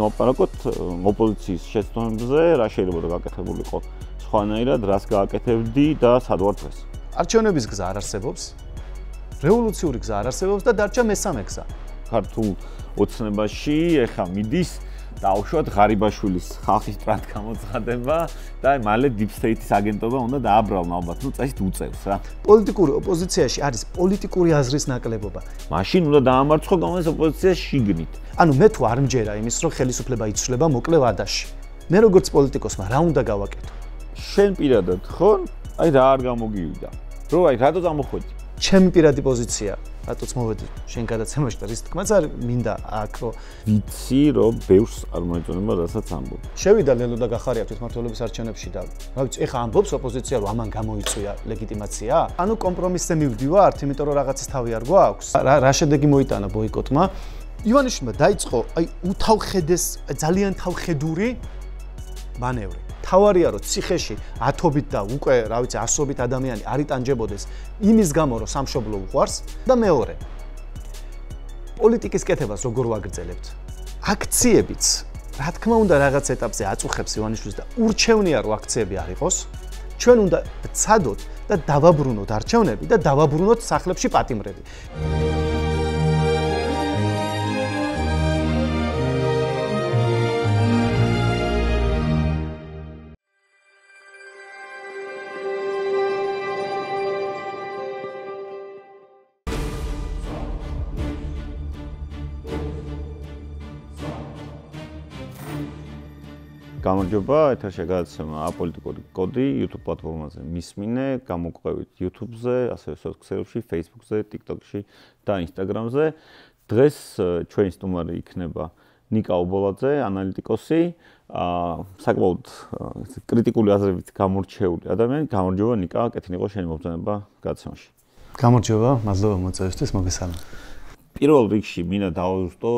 ვილაპარაკოთ ოპოზიციის შეცდომებზე, რა შეიძლება გაკეთებულიყო სხვანაირად, რას გააკეთებდი და სად ვარ დღეს. არჩევნების გზა არ არსებობს. რევოლუციური გზა არ არსებობს და დარჩა მესამე გზა. ქართულ ოცნებაში ეხა მიდის დაუშვათ ღარიბაშვილის ხალხის ტრანთ გამოცხადება და მალე deep state-ის აგენტობა უნდა დააბრალონ ალბათ, წესით უწევს რა. პოლიტიკური ოპოზიციაში არის პოლიტიკური აზრის ნაკლებობა. მაშინ უნდა დაამარცხო გამოს ოპოზიციას შიგნით. ანუ მე თუ არ მჯერა იმის, რომ ხელისუფლება იცვლება მოკლე ვადაში. მე როგორც პოლიტიკოსმა რა უნდა გავაკეთო? შენ პირადად ხო? აი რა არ გამოგივიდა. რო აი რატო წამოხვედი? ჩემი პირადი პოზიცია, რატოც მოვედი შენ გადაცემაში და რის თქმაც არ მინდა აქ რომ ვიცი რომ ბევრს არ მოეწონება რასაც ამბობ. შევიდა ლელო და გახარია თვითმმართველობის არჩევნებში და რა ვიცი, ეხა ამბობს ოპოზიცია რომ ამან გამოიწვია ლეგიტიმაცია? ანუ კომპრომისზე მივდივართ, იმიტომ რომ რაღაცის თავი არ გვაქვს. რა შედეგი მოიტანა ბოიკოტმა? ივანიშვილმა დაიწყო აი უთავხედეს ძალიან თავხედური მანევრი. თავარია რომ ციხეში ათობით და უკვე რა ვიცი ასობით ადამიანი არ იტანჯებოდეს იმის გამო რომ სამშობლო უყვარს და მეორე პოლიტიკის კეთებას როგორ ვაგრძელებთ აქციებიც რა თქმა უნდა რაღაც ეტაპზე აწუხებს ივანიშვილს და ურჩევნია რომ აქციები არ იყოს ჩვენ უნდა ვცადოთ და დავაბრუნოთ არჩევნები და დავაბრუნოთ სახლებში პატიმრები გამარჯობა, ეთერში გადაცემა აპოლიტიკური კოდი YouTube პლატფორმაზე მისმინე, გამოგვყევით YouTube-ზე, ასევე სოციალურ ქსელებში, Facebook-ზე, TikTok-ში და Instagram-ზე. დღეს ჩვენი სტუმარი იქნება ნიკა ობოლაძე, ანალიტიკოსი, საკმაოდ კრიტიკული აზრებით გამორჩეული ადამიანი. გამარჯობა ნიკა, კეთილი იყო შენი მობრძანება გადაცემაში. გამარჯობა, მადლობა მოწვევისთვის, მოგესალმებით. პირველ რიგში მინდა დავუზუსტო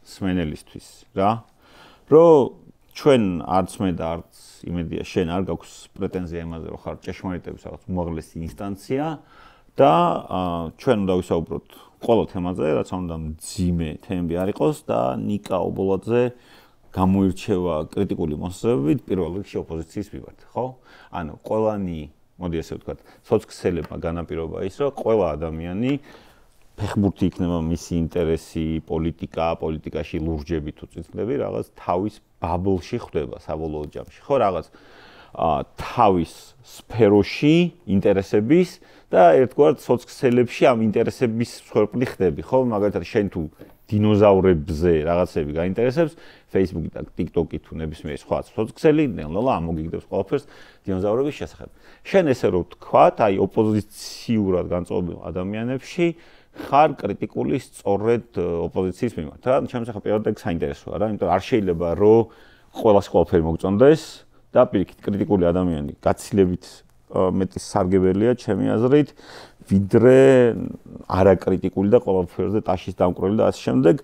სმენელისთვის, რა. რომ ჩვენ არც მე და არც იმედია შენ არ გაქვს პრეტენზია იმაზე რომ ხარ ჭეშმარიტების რაღაც უმაღლესი ინსტანცია და ჩვენ უნდა ვისაუბროთ ყველა თემაზე რაც უნდა მძიმე თემები არ იყოს და ნიკა ობოლაძე გამოირჩევა კრიტიკული მოსაზრებით პირველ რიგში ოპოზიციის მიმართ, ხო? ანუ ყველანი, მოდი ასე ვთქვათ, სოციალებმა განაპირობა ის რომ ყველა ადამიანი ფეხბურთი იქნება მისი ინტერესი, პოლიტიკაში ლურჯები თუ წიწლები რაღაც თავის ბაბლში ხდება საბოლოო ჯამში. ხო, რაღაც თავის სფეროში ინტერესების და ერთგვარად სოციალებში ამ ინტერესების მსხვერპლი ხდები, ხო? მაგალითად, შენ თუ დინოზავრებზე რაღაცები გაინტერესებს, Facebook-ი და TikTok-ი თუ ნებისმიერი სხვა სოციალი, ნელ-ნელა ამოგიგდებს ყველაფერს დინოზავრების შესახებ. შენ ესე რომ თქვათ, აი ოპოზიციურად განწყობილ ადამიანებში ხარ კრიტიკული სწორედ ოპოზიციის მიმართ. რა, ჩემს ახლა პირადად ეგ საინტერესოა რა, იმიტომ არ შეიძლება რომ ყველას ყველაფერი მოგწონდეს და პირიქით კრიტიკული ადამიანი გაცილებით მეტი სარგებელია ჩემი აზრით, ვიდრე არაკრიტიკული და ყველაფერზე ტაშის დამკვრელი და ასე შემდეგ.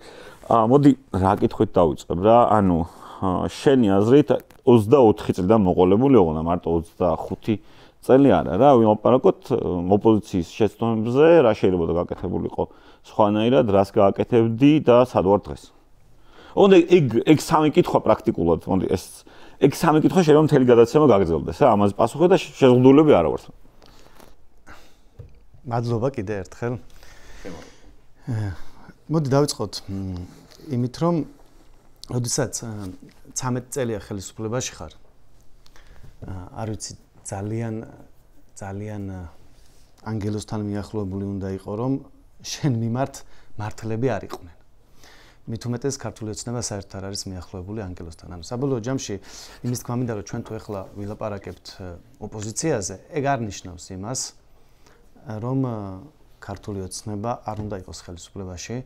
მოდი რა კითხვით დავიწყებ რა, ანუ შენი აზრით 24 წლიდან მოყოლებული ოღონდ მარტო 25 წელი არა რა, ვილაპარაკოთ ოპოზიციის შეცდომებზე, რა შეიძლება გაკეთებულიყო სხვანაირად, რას გააკეთებდი და სად ვარ დღეს. ოღონდ ეგ სამი კითხვა პრაქტიკულად, მოდი ეგ სამი კითხვა შეიძლება მთელი გადაცემა გაგრძელდეს რა, ამაზე პასუხი და შეზღუდულები არა ვართ. მადლობა კიდე ერთხელ. მოდი დავიწყოთ იმით, რომ როდესაც 13 წელია ხელისუფლებაში ხარ. არ ვიცი ძალიან ანგელოსთან მიახლოებული უნდა იყო რომ შენ მიმართ მართლები არ იყვნენ. მით უმეტეს ქართული ოცნება საერთოდ არ არის მიახლოებული ანგელოსთან. ანუ საბოლოო ჯამში იმის თქმა მინდა რომ ჩვენ თუ ეხლა ვილაპარაკებთ ოპოზიციაზე, ეგ არ ნიშნავს იმას რომ ქართული ოცნება არ უნდა იყოს ხელისუფლებაში,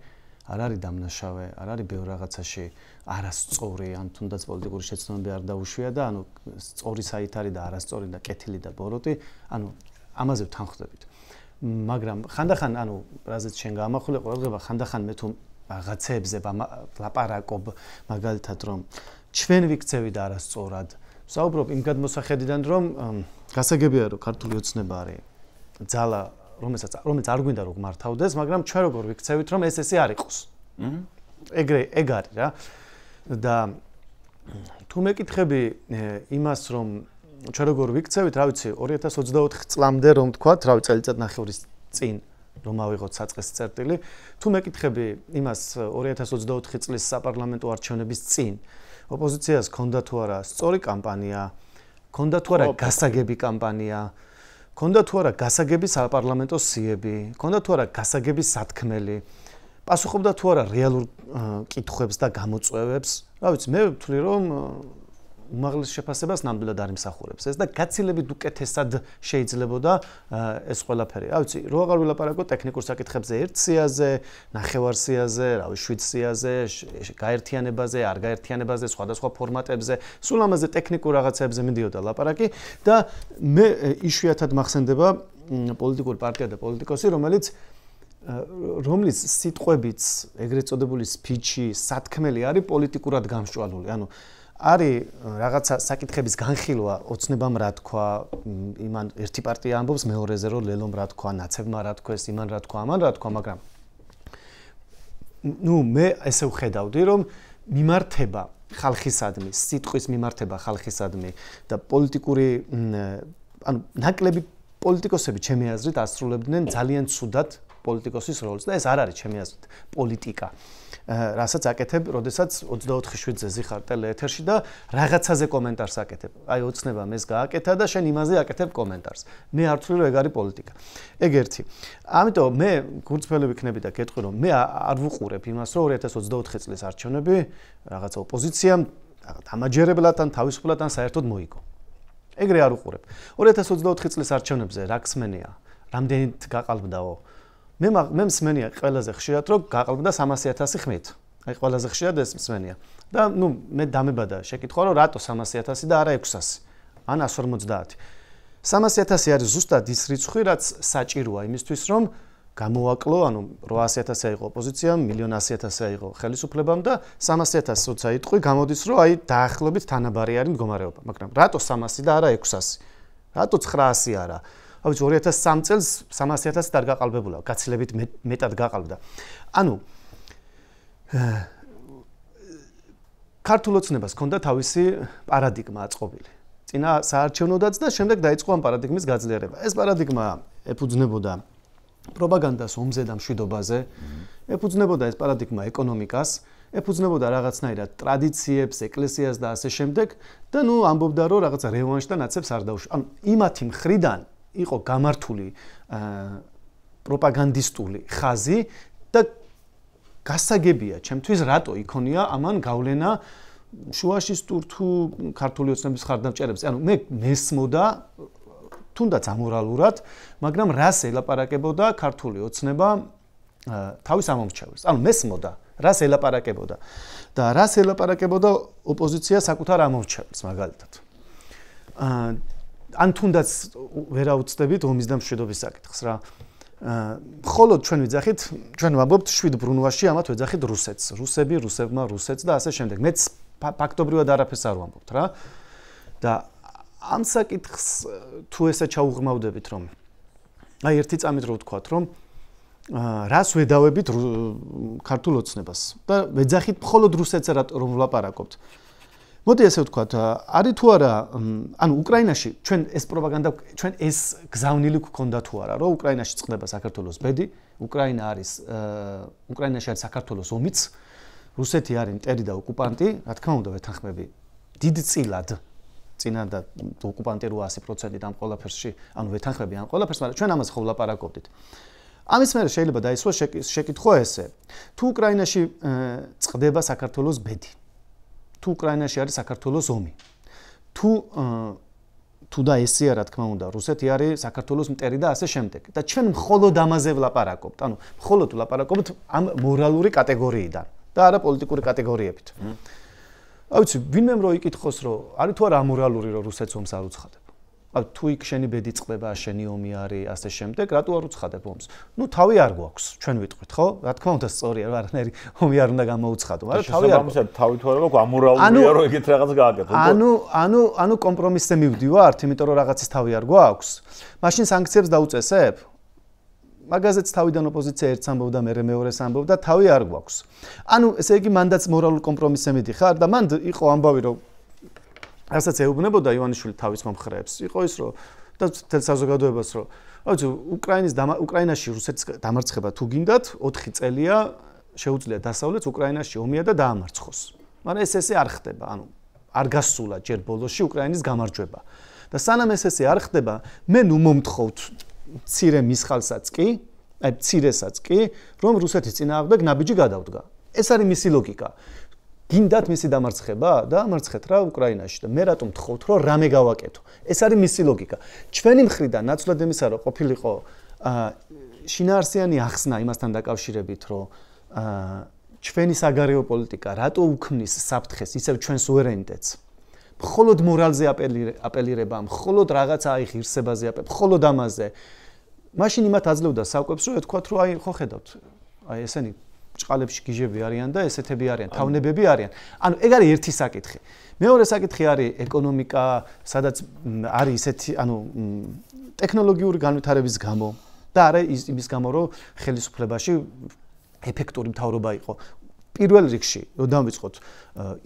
არ არის დამნაშავე, არ არის ბევრ რაღაცაში არასწორი, ან თუნდაც პოლიტიკური შეცდომები არ დაუშვია და ანუ სწორი საით არის და არასწორი და კეთილი და ბოროტი, ანუ ამაზე ვთანხმდებით. მაგრამ ხანდახან, ანუ რაზეც შენ გაამახვილე ყურადღება, ხანდახან მე თუ რაღაცებზე ლაპარაკობ, მაგალითად რომ ჩვენ ვიქცევი და არასწორად. ვსაუბრობ იმ გადმოსახედიდან, რომ გასაგებია რომ ქართული ოცნება არის ძალა რომელიც არ გვინდა რომ მართავდეს, მაგრამ ჩვენ როგორ ვიქცევით რომ ეს არ იყოს. ეგ არის რა. და თუ მეკითხები იმას, რომ ჩვენ როგორ ვიქცევით, რა ვიცი, 2024 წლამდე რომ თქვათ, რა ვიცი, წელიწადნახევრის წინ რომ ავიღოთ საწყის წერტილი, თუ მეკითხები იმას 2024 წლის საპარლამენტო არჩევნების წინ, ოპოზიციას ქონდა თუ არა სწორი კამპანია, ქონდა თუ არა გასაგები კამპანია, ქონდა თუ არა გასაგები საპარლამენტო სიები, ქონდა თუ არა გასაგები სათქმელი, პასუხობდა თუ არა რეალურ კითხვებს და გამოწვევებს, რა ვიცი, მე ვთვლი რომ უმაღლეს შეფასებას ნამდვილად არ იმსახურებს ეს და გაცილებით უკეთესად შეიძლებოდა ეს ყველაფერი. რა ვიცი, რო აღარ ვილაპარაკო ტექნიკურ საკითხებზე ერთ სიაზე, ნახევარ სიაზე, რა ვიცი, 7 სიაზე, გაერთიანებაზე, არ გაერთიანებაზე, სხვადასხვა ფორმატებზე, სულ ამაზე ტექნიკურ რაღაცებზე მიდიოდა ლაპარაკი და მე იშვიათად მახსენდება პოლიტიკური პარტია და პოლიტიკოსი, რომლის სიტყვებიც ეგრეთ წოდებული სპიჩი, სათქმელი არის პოლიტიკურად გამსჭვალული. ანუ არის რაღაცა საკითხების განხილვა, ოცნებამ რა თქვა, იმან ერთი პარტია ამბობს მეორეზე რომ ლელომ რა თქვა, ნაცებმა რა თქვეს, იმან რა თქვა, ამან რა თქვა, მაგრამ მე ესე ვხედავდი რომ მიმართება ხალხისადმი, სიტყვის მიმართება ხალხისადმი და პოლიტიკური ანუ ნაკლები პოლიტიკოსები ჩემი აზრით ასრულებდნენ ძალიან ცუდად პოლიტიკოსის როლს და ეს არ არის ჩემი აზრით პოლიტიკა. რასაც აკეთებ, როდესაც 24/7-ზე ზიხარ ტელეეთერში და რაღაცაზე კომენტარს აკეთებ. აი ოცნებამ ეს გააკეთა და შენ იმაზე აკეთებ კომენტარს. მე არ ვთვლი რომ ეგ არის პოლიტიკა. ეგ ერთი. ამიტომ მე გულწრფელი ვიქნები და გეტყვი რომ მე არ ვუყურებ იმას რომ 2024 წლის არჩევნები რაღაცა ოპოზიციამ დამაჯერებლად ან თავისუფლად ან საერთოდ მოიგო. ეგრე არ ვუყურებ. 2024 წლის არჩევნებზე რა ხსმენია? რამდენით გაყალბდაო? მე მსმენია ყველაზე ხშირად რომ გაყალბდა 300,000 ხმით. აი ყველაზე ხშირად ეს მსმენია. და მე დამებადა შეკითხვა რომ რატო 300,000 და არა 600 ან 150. 300,000 არის ზუსტად ის რიცხვი, რაც საჭიროა იმისთვის რომ გამოვაკლო, ანუ 800,000 აიღო ოპოზიციამ, 1,100,000 აიღო ხელისუფლებამ და 300,000 როცა იტყვი, გამოდის რომ აი დაახლოებით თანაბარი არის მდგომარეობა. მაგრამ რატო 300 და არა 600? რატო 900 არა? აი 2003 წელს 300,000 არ გაყალბებულა, გაცილებით მეტად გაყალბდა. ანუ ქართულ ოცნებას ჰქონდა თავისი პარადიგმა აწყობილი. წინა საარჩევნოდაც და შემდეგ დაიწყო ამ პარადიგმის გაძლიერება. ეს პარადიგმა ეფუძნებოდა პროპაგანდას ომზე და მშვიდობაზე, ეფუძნებოდა ეს პარადიგმა ეკონომიკას, ეფუძნებოდა რაღაცნაირად ტრადიციებს, ეკლესიას და ასე შემდეგ და ამბობდა რომ რაღაცა რევანშს და ნაცებს არ დაუშვი. ანუ იმათი მხრიდან იყო გამართული პროპაგანდისტული ხაზი და გასაგებია ჩემთვის რატო იქონია ამან გავლენა შუაში სტურთუ ქართული ოცნების ხარდამჭერებზე. ანუ მე მესმოდა თუნდაც ამორალურად, მაგრამ რას ელაპარაკებოდა ქართული ოცნება თავის ამომრჩევლს. ანუ მესმოდა რას ელაპარაკებოდა და რას ელაპარაკებოდა ოპოზიცია საკუთარ ამომრჩევლს მაგალითად. ან თუნდაც ვერ აუცდებით ომის და მშვიდობის საკითხს რა. მხოლოდ ჩვენ ვიძახით, ჩვენ ვამბობთ 7 ბრუნვაში ამათ ვეძახით რუსეთს. რუსები, რუსებმა რუსეთს და ასე შემდეგ. მეც ფაქტობრივად არაფერს არ ვამბობთ რა. და ამ საკითხს თუ ესე ჩაუღრმავდებით რომ აი ერთი წამით რო ვთქვათ რომ რას ვედავებით ქართულ ოცნებას და ვეძახით მხოლოდ რუსეთზე რომ ვლაპარაკობთ. მოდი ესე ვთქვათ, არის თუ არა, ანუ უკრაინაში ჩვენ ეს პროპაგანდა, ჩვენ ეს გზავნილი გქონდა თუ არა, რომ უკრაინაში წყდება საქართველოს ბედი, უკრაინაში არის საქართველოს ომიც, რუსეთი არის მტერი და ოკუპანტი, რა თქმა უნდა ვეთანხმები დიდწილად წინა და ოკუპანტი 800% ამ ყველაფერსში, ანუ ვეთანხმები ამ ყველაფერს, მაგრამ ჩვენ ამას ხო ვლაპარაკობდით. ამის მერე შეიძლება დაისვას შეკითხვა ესე. თუ უკრაინაში წყდება საქართველოს ბედი, თუ უკრაინაში არის საქართველოს ომი, თუ და ესეა რა თქმა უნდა, რუსეთი არის საქართველოს მტერი და ასე შემდეგ. და ჩვენ მხოლოდ ამაზე ვლაპარაკობთ, ანუ მხოლოდ ვლაპარაკობთ ამ მორალური კატეგორიიდან და არა პოლიტიკური კატეგორიებით. აი ვიცი, ვინმემ რო იკითხოს, რომ არის თუ არა ამორალური, რომ რუსეთს ომს არ უცხადებ. აი თუ იქ შენი ბედი წყდება, შენი ომი არის, ასე შემდეგ, რატო არ უცხადებ ომს? თავი არ გვაქვს, ჩვენ ვიტყვით, ხო? რა თქმა უნდა, სწორია, არანაირი ომი არ უნდა გამოუცხადო, მაგრამ თავი არ გვაქვს. თავი თუ არა გვაქვს, ამორალურია, რომ ეგეთ რაღაც გააკეთო. ანუ კომპრომისზე მივდივართ, იმიტომ რომ რაღაცის თავი არ გვაქვს. მაშინ სანქციებს დაუწესებ? მაგაზეც თავიდან ოპოზიცია ერთს ამბობდა, მე მეორეს ამბობდა, თავი არ გვაქვს. ანუ ესე იგი მანდაც მორალურ კომპრომისზე ხარ და მანდ იყო ამბავი რომ რასაც ეუბნებოდა ივანიშვილი თავის მომხრეებს. იყო ის რომ და თელ საზოგადოებას რომ უკრაინაში რუსეთის დამარცხება თუ გინდათ 4 წელია შეუძლია დასავლეთს უკრაინაში ომია და დაამარცხოს. მაგრამ ესე არ ხდება, ანუ არ გასულა ჯერ ბოლოში უკრაინის გამარჯვება. და სანამ ესე არ ხდება, მე ნუ მომთხოვთ მცირე მისხალსაც კი, აი მცირესაც კი, რომ რუსეთის წინააღმდეგ ნაბიჯი გადავდგა. ეს არის მისი ლოგიკა. გინდათ მისი დამარცხება? დაამარცხეთ რა უკრაინაში და მე რატომ თხოვთ რომ რამე გავაკეთო? ეს არის მისი ლოგიკა. ჩვენი მხრიდან ნაცვლად იმისა რომ ყოფილიყო შინაარსიანი ახსნა იმასთან დაკავშირებით, რომ ჩვენი საგარეო პოლიტიკა რატო უქმნის საფრთხეს ისევ ჩვენ სუვერენიტეტს? მხოლოდ მორალზე აპელირება, მხოლოდ რაღაცა აი ღირსებაზე აპელირება, მხოლოდ ამაზე. მაშინ იმათ აძლევდა საკვებს რომ ეთქვათ რომ აი ხო ხედავთ, აი ესენი ჭყალებში გიჟები არიან და ესეთები არიან, თავნებები არიან. ანუ ეგ არის ერთი საკითხი. მეორე საკითხი არის ეკონომიკა, სადაც არის ისეთი, ანუ ტექნოლოგიური განვითარების გამო და არა იმის გამო, რომ ხელისუფლებაში ეფექტური მთავრობა იყო. პირველ რიგში, რომ დავიწყოთ,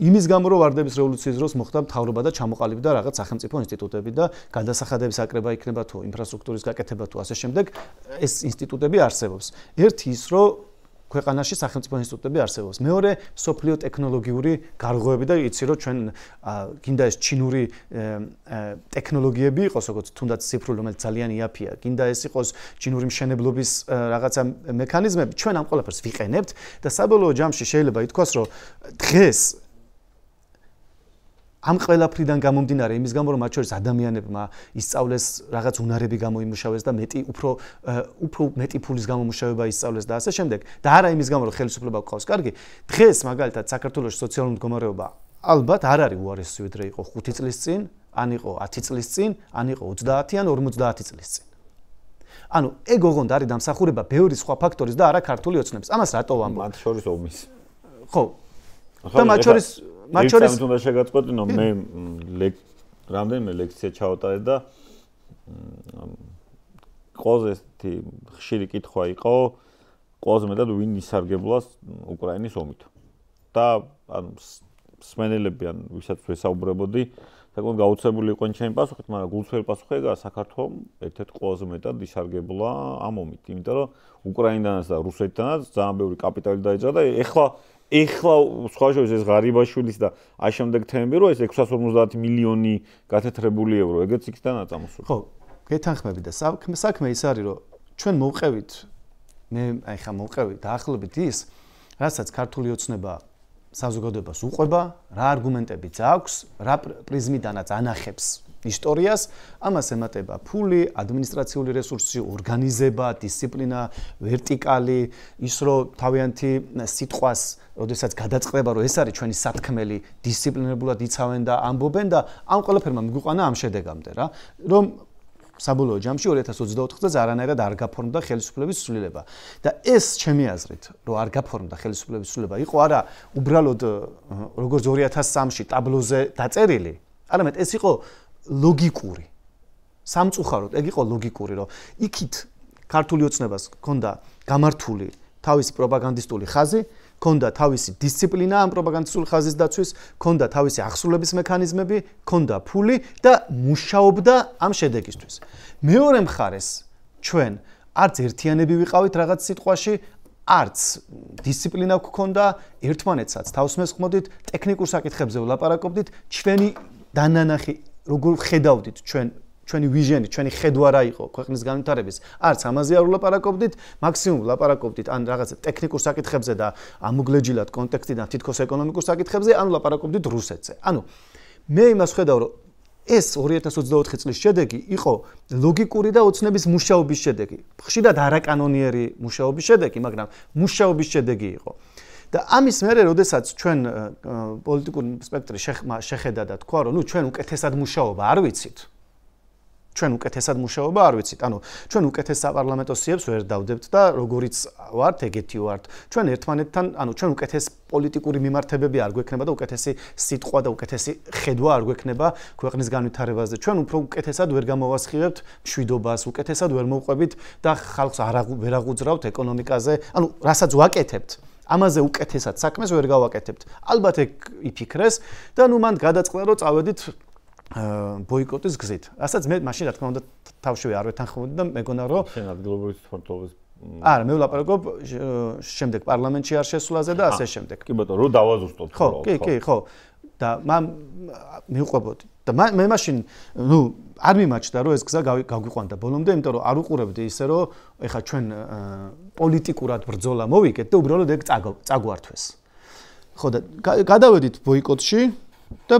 იმის გამო, რომ ვარდების რევოლუციის დროს მოხდა მთავრობა და ჩამოყალიბდა რაღაც სახელმწიფო ინსტიტუტები და გადასახადების აკრება იქნება თუ ინფრასტრუქტურის გაკეთება თუ ასე შემდეგ, ეს ინსტიტუტები არსებობს. ერთი ის, რომ ქვეყანაში სახელმწიფო ინსტიტუტები არსებობს. მეორე, სოფლიო ტექნოლოგიური გარღვევები და იცი რომ ჩვენ გინდა ეს ჩინური ტექნოლოგიები იყოს, როგორც თუნდაც ციფრული, რომელიც ძალიან იაფია, გინდა ეს იყოს ჩინური მშენებლობის რაღაცა მექანიზმები, ჩვენ ამ ყველაფერს ვიყენებთ და საბოლოო ჯამში შეიძლება ითქვას, რომ დღეს ამ ყველაფრიდან გამომდინარე იმის გამო, რომ მათ შორის ადამიანებმა ისწავლეს რაღაც უნარები გამოიმუშავეს და უფრო მეტი ფულის გამომუშავება ისწავლეს და ასე შემდეგ. და არა იმის გამო, რომ ხელისუფლება გვყავს კარგი. დღეს მაგალითად საქართველოს სოციალური მდგომარეობა ალბათ არ არის უარესი ვიდრე იყო 5 წლის წინ, ან იყო 10 წლის წინ, ან იყო 30 ან 50 წლის წინ. ანუ ეგ ოღონდ არის დამსახურება ბევრი სხვა ფაქტორის და არა ქართული ოცნების. ამას რატო ვამბობ? მათ შორის ომის. ხო. და მათ შორის უნდა შეგაწყვეტინო, მე რამდენიმე ლექცია ჩავატარე და ყველაზე ესეთი ხშირი კითხვა იყო, ყველაზე მეტად ვინ ისარგებლას უკრაინის ომით. და ანუ სმენელები ან ვისაც ვესაუბრებოდი, საკმაოდ გაუცებული იყო ჩემი პასუხით, მაგრამ გულწრფელი პასუხი ეგაა, საქართველოს ერთ-ერთი ყველაზე მეტად ისარგებლა ამ ომით, იმიტომ რომ უკრაინიდანაც და რუსეთიდანაც ძალიან ბევრი კაპიტალი დაიძრა და ეხლა სხვა შორის ეს ღარიბაშვილის და ამ შემდეგ თემები რომ ეს 650 მილიონი გათეთრებული ევრო, ეგეც იქიდან აწამოსული. ხო, გეთანხმები და საქმე ის არის, რომ ჩვენ მოვყევით, მე აი ხა მოვყევით დაახლოებით ის, რასაც ქართული ოცნება საზოგადოებას უყვება, რა არგუმენტებიც აქვს, რა პრიზმიდანაც ანახებს ისტორიას, ამას ემატება ფული, ადმინისტრაციული რესურსი, ორგანიზება, დისციპლინა, ვერტიკალი, ის რომ თავიანთი სიტყვას, როდესაც გადაწყდება, რომ ეს არის ჩვენი სათქმელი, დისციპლინებულად იცავენ და ამბობენ და ამ ყველაფერმა მიგვიყვანა ამ შედეგამდე რა, რომ საბოლოო ჯამში 2024 წელს არანაირად არ გაფორმდა ხელისუფლების ცვლილება. და ეს ჩემი აზრით, რომ არ გაფორმდა ხელისუფლების ცვლილება, იყო არა უბრალოდ როგორც 2003-ში ტაბლოზე დაწერილი, არამედ ეს იყო ლოგიკური. სამწუხაროდ, ეგ იყო ლოგიკური, რომ იქით ქართული ოცნებას ჰქონდა გამართული თავისი პროპაგანდისტული ხაზი, ჰქონდა თავისი დისციპლინა ამ პროპაგანდისტული ხაზის დაცვის, ჰქონდა თავისი აღსრულების მექანიზმები, ჰქონდა ფული და მუშაობდა ამ შედეგისთვის. მეორე მხარეს, ჩვენ არც ერთიანები ვიყავით რაღაც სიტყვაში, არც დისციპლინა გვქონდა, ერთმანეთსაც თავს მესხმოდით, ტექნიკურ საკითხებზე ვლაპარაკობდით, ჩვენი დანანახი როგორ ხედავდით ჩვენი ვიჟენი, ჩვენი ხედვა რა იყო ქვეყნის განვითარების, არც ამაზე არ ვლაპარაკობდით, მაქსიმუმ ვლაპარაკობდით ან რაღაცა ტექნიკურ საკითხებზე და ამოგლეჯილად კონტექსტიდან თითქოს ეკონომიკურ საკითხებზე, ან ვლაპარაკობდით რუსეთზე. ანუ მე იმას ხედავ, რომ ეს 2024 წლის შედეგი იყო ლოგიკური და ოცნების მუშაობის შედეგი. ხშირად არაკანონიერი მუშაობის შედეგი, მაგრამ მუშაობის შედეგი იყო. და ამის მერე, როდესაც ჩვენ პოლიტიკურ სპექტრი შეხედა და თქვა, რომ ნუ ჩვენ უკეთესად მუშაობა არ ვიცით. ჩვენ უკეთესად მუშაობა არ ვიცით. ანუ ჩვენ უკეთეს საპარლამენტო სიებს ვერ დავდებთ და როგორიც ვართ, ეგეთი ვართ. ჩვენ ერთმანეთთან, ანუ ჩვენ უკეთეს პოლიტიკური მიმართებები არ გვექნება და უკეთესი სიტყვა და უკეთესი ხედვა არ გვექნება ქვეყნის განვითარებაზე. ჩვენ უფრო უკეთესად ვერ გამოვასხივებთ მშვიდობას, უკეთესად ვერ მოვყვებით და ხალხს ვერ აღუძრავთ ეკონომიკაზე. ანუ რასაც ვაკეთებთ, ამაზე უკეთესად საქმეს ვერ გავაკეთებთ. ალბათ ეგ იფიქრეს და ნუ მან გადაწყდა რომ წავედით ბოიკოტის გზით. რასაც მე მაშინ რა თქმა უნდა თავშივე არ ვეთანხმობდი და მეგონა რომ შენ ადგილობრივი თვითმმართველობის არა, მე ვლაპარაკობ შემდეგ პარლამენტში არ შესვლაზე და ასე შემდეგ. კი ბატონო, რო დავაზუსტოთ. ხო, კი, ხო. და მივყვებოდი. და მე მაშინ, ნუ არ მიმაჩნდა რომ ეს გზა გაგვიყვანდა ბოლომდე, იმიტომ რომ არ უყურებდი ისე რომ ეხა ჩვენ პოლიტიკურად ბრძოლა მოვიგეთ და უბრალოდ ეგ წაგვართვეს. ხო და გადავედით ბოიკოტში და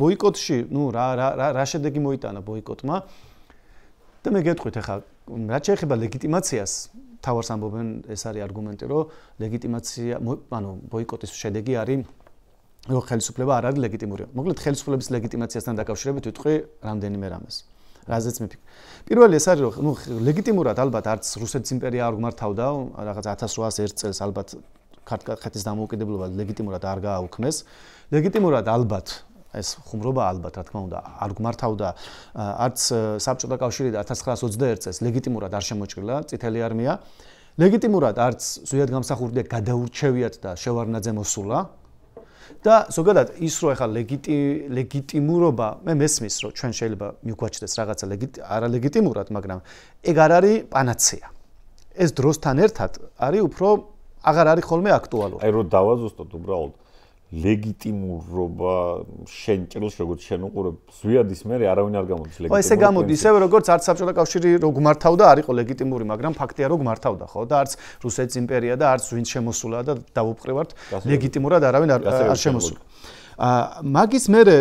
ბოიკოტში, ნუ რა შედეგი მოიტანა ბოიკოტმა და მე გეტყვით ახლა რაც შეეხება ლეგიტიმაციას, თავარს ამბობენ ეს არის არგუმენტი, რომ ლეგიტიმაცია, ანუ ბოიკოტის შედეგი არის, რომ ხელისუფლება არ არის ლეგიტიმური. მოკლედ ხელისუფლების ლეგიტიმაციასთან დაკავშირებით ვიტყვი რამდენიმე რამეს. რაზეც მიფიქრე. პირველი ეს არის, რომ ნუ ლეგიტიმურად ალბათ არც რუსეთის იმპერია არ გმართავდა, რაღაც 1801 წელს ალბათ ქართლის დამოუკიდებლობა ლეგიტიმურად არ გააუქმეს. ლეგიტიმურად ალბათ ეს ხუმრობა ალბათ რა თქმა უნდა არ გმართავდა არც საბჭოთა კავშირი და 1921 წელს ლეგიტიმურად არ შემოჭრილა წითელი არმია. ლეგიტიმურად არც ზუსტად გამსახურდია გადაურჩევიათ და შევარნაძე მოსულა. და ზოგადად ის რომ ეხა ლეგიტიმურობა მე მესმის რომ ჩვენ შეიძლება მიგვაჩნდეს რაღაცა არალეგიტიმურად, მაგრამ ეგ არ არის პანაცეა. ეს დროსთან ერთად არის უფრო აღარ არის ხოლმე აქტუალური. აი რომ დავაზუსტოთ უბრალოდ ლეგიტიმურობა შენ ჭრილს როგორც შენ უყურებ ზვიადის მე არავინ არ გამოდის ლეგიტიმურად. ხო ესე გამოდი ისევე როგორც არც საბჭოთა კავშირი რო გმართავდა არ იყო ლეგიტიმური, მაგრამ ფაქტია რომ გმართავდა ხო და არც რუსეთის იმპერია და არც ვინც შემოსულა და დავუპყრივართ ლეგიტიმურად არავინ არ შემოსულა. მაგის მერე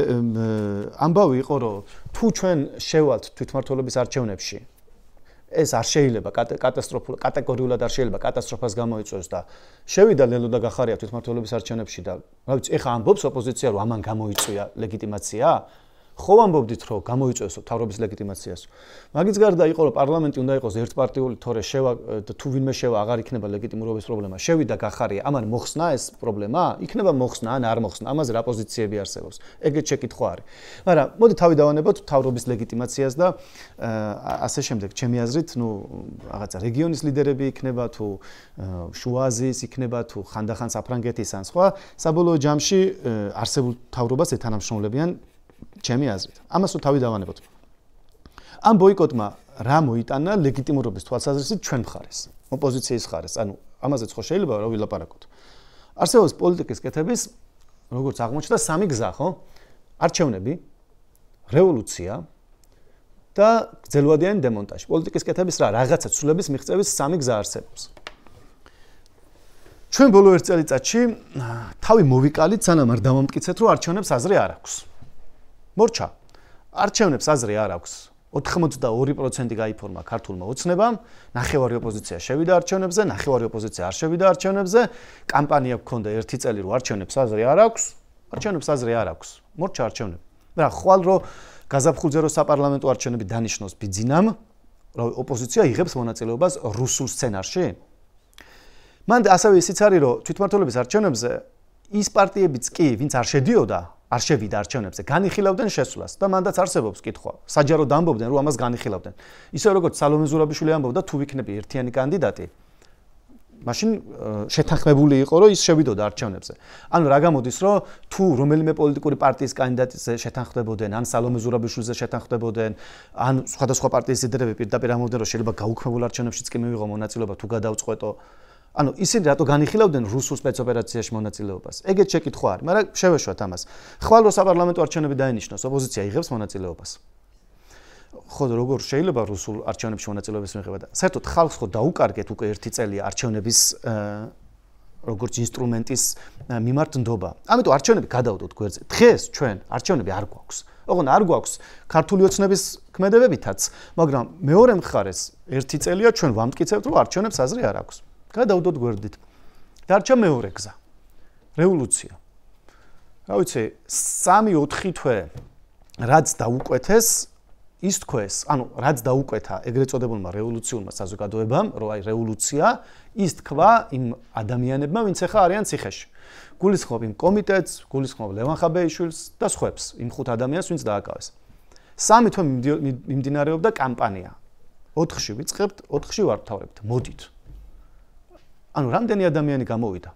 ამბავი იყო რომ თუ ჩვენ შევალთ თვითმმართველობის არჩევნებში ეს არ შეიძლება კატეგორიულად არ შეიძლება კატასტროფას გამოიწვევს და შევიდა ლელო და გახარია თვითმმართველობის არჩევნებში და რა ვიცი ეხა ამბობს ოპოზიცია რომ ამან გამოიწვია ლეგიტიმაცია ხო ამბობდით რომ გამოიწვევს თავრობის ლეგიტიმაციას მაგის გარდა იყო რომ პარლამენტი უნდა იყოს ერთპარტიული თორე შევა თუ ვინმე შევა აღარ იქნება ლეგიტიმურობის პრობლემა შევიდა გახარია ამან მოხსნა ეს პრობლემა იქნება მოხსნა ან არ მოხსნა ამაზე რა პოზიციები არსებობს ეგეც შეკითხვა არის მაგრამ მოდი თავი დავანებოთ თავრობის ლეგიტიმაციას და ასე შემდეგ ჩემი აზრით ნუ რაღაცა რეგიონის ლიდერები იქნება თუ შუა აზიის იქნება თუ ხანდახან საფრანგეთის ან სხვა საბოლოო ჯამში არსებულ თავრობას ეთანამშრომლებიან ჩემი აზრით. ამას თუ თავი დავანებოთ. ამ ბოიკოტმა რა მოიტანა ლეგიტიმურობის თვალსაზრისით ჩვენ მხარეს, ოპოზიციის მხარეს. ანუ ამაზეც ხო შეიძლება რა ვილაპარაკოთ. არსებობს პოლიტიკის კეთების, როგორც აღმოჩნდა, სამი გზა, ხო? არჩევნები, რევოლუცია და გრძელვადიანი დემონტაჟი. პოლიტიკის კეთების რაღაცა ცვლილების მიღწევის სამი გზა არსებობს. ჩვენ ბოლო ერთ წელიწადში თავი მოვიკალით, სანამ არ დავამტკიცეთ, რომ არჩევნებს აზრი არ აქვს. მორჩა არჩევნებს აზრი არ აქვს 82% გაიფორმა ქართულმა ოცნებამ ნახევარი ოპოზიცია შევიდა არჩევნებზე ნახევარი ოპოზიცია არ შევიდა არჩევნებზე კამპანია გქონდა ერთი წელი რომ არჩევნებს აზრი არ აქვს მორჩა არჩევნები მაგრამ ხვალ რომ გაზაფხულზე რომ საპარლამენტო არჩევნები დანიშნოს ბიძინამ რომ ოპოზიცია იღებს მონაწილეობას რუსულ სცენარში მან ასევე ისიც არის რომ თვითმმართველობის არჩევნებზე ის პარტიებიც კი ვინც არ შედიოდა არ შევიდა არჩევნებზე, განიხილავდნენ შესვლას და მანდაც არსებობს კითხვა. საჯაროდ ამბობდნენ, რომ ამას განიხილავდნენ. ისე როგორც სალომე ზურაბიშვილი ამბობდა, თუ ვიქნები ერთიანი კანდიდატი, მაშინ შეთანხმებული იყო, რომ ის შევიდოდა არჩევნებზე. ანუ რა გამოდის, რომ თუ რომელიმე პოლიტიკური პარტიის კანდიდატზე შეთანხმდებოდნენ, ან სალომე ზურაბიშვილზე შეთანხმდებოდნენ, ან სხვადასხვა პარტიის ლიდერები პირდაპირ ამბობდნენ, რომ შეიძლება გაუქმებულ არჩევნებშიც კი მივიღო მონაწილეობა თუ გადაუწყვეტო. ანუ ისინი რატო განიხილავდნენ რუსულ სპეცოპერაციაში მონაწილეობას. ეგეც შეკითხვა არის, მაგრამ შევეშვათ ამას. ხვალ რო საპარლამენტო არჩევნები დაინიშნოს, ოპოზიცია იღებს მონაწილეობას. ხო, როგორ შეიძლება რუსულ არჩევნებში მონაწილეობის მიღება და საერთოდ ხალხს ხო დაუკარგეთ უკვე ერთი წელი არჩევნების როგორც ინსტრუმენტის მიმართ ნდობა. ამიტომ არჩევნები გადავდოთ გვერდზე. დღეს ჩვენ არჩევნები არ გვაქვს. ოღონდ არ გვაქვს ქართული ოცნების ქმედებებითაც, მაგრამ მეორე მხარეს ერთი წელია ჩვენ ვამტკიცებთ, რომ არჩევნებს აზრი არ აქვს. გადავდოთ გვერდით. დარჩა მეორე გზა. რევოლუცია. რა ვიცი, 3-4 თვე რაც დაუკვეთეს ის თქვეს, ანუ რაც დაუკვეთა ეგრეთ წოდებულმა რევოლუციურმა საზოგადოებამ, რომ აი რევოლუცია ის თქვა იმ ადამიანებმა, ვინც ახლა არიან ციხეში. გულისხმობ იმ კომიტეტს, გულისხმობ ლევან ხაბეიშვილს და სხვებს, იმ 5 ადამიანს, ვინც დააკავეს. 3 თვე მიმდინარეობდა კამპანია. 4-ში ვიწყებთ, 4-ში ვართავებთ, მოდით. ანუ რამდენი ადამიანი გამოვიდა.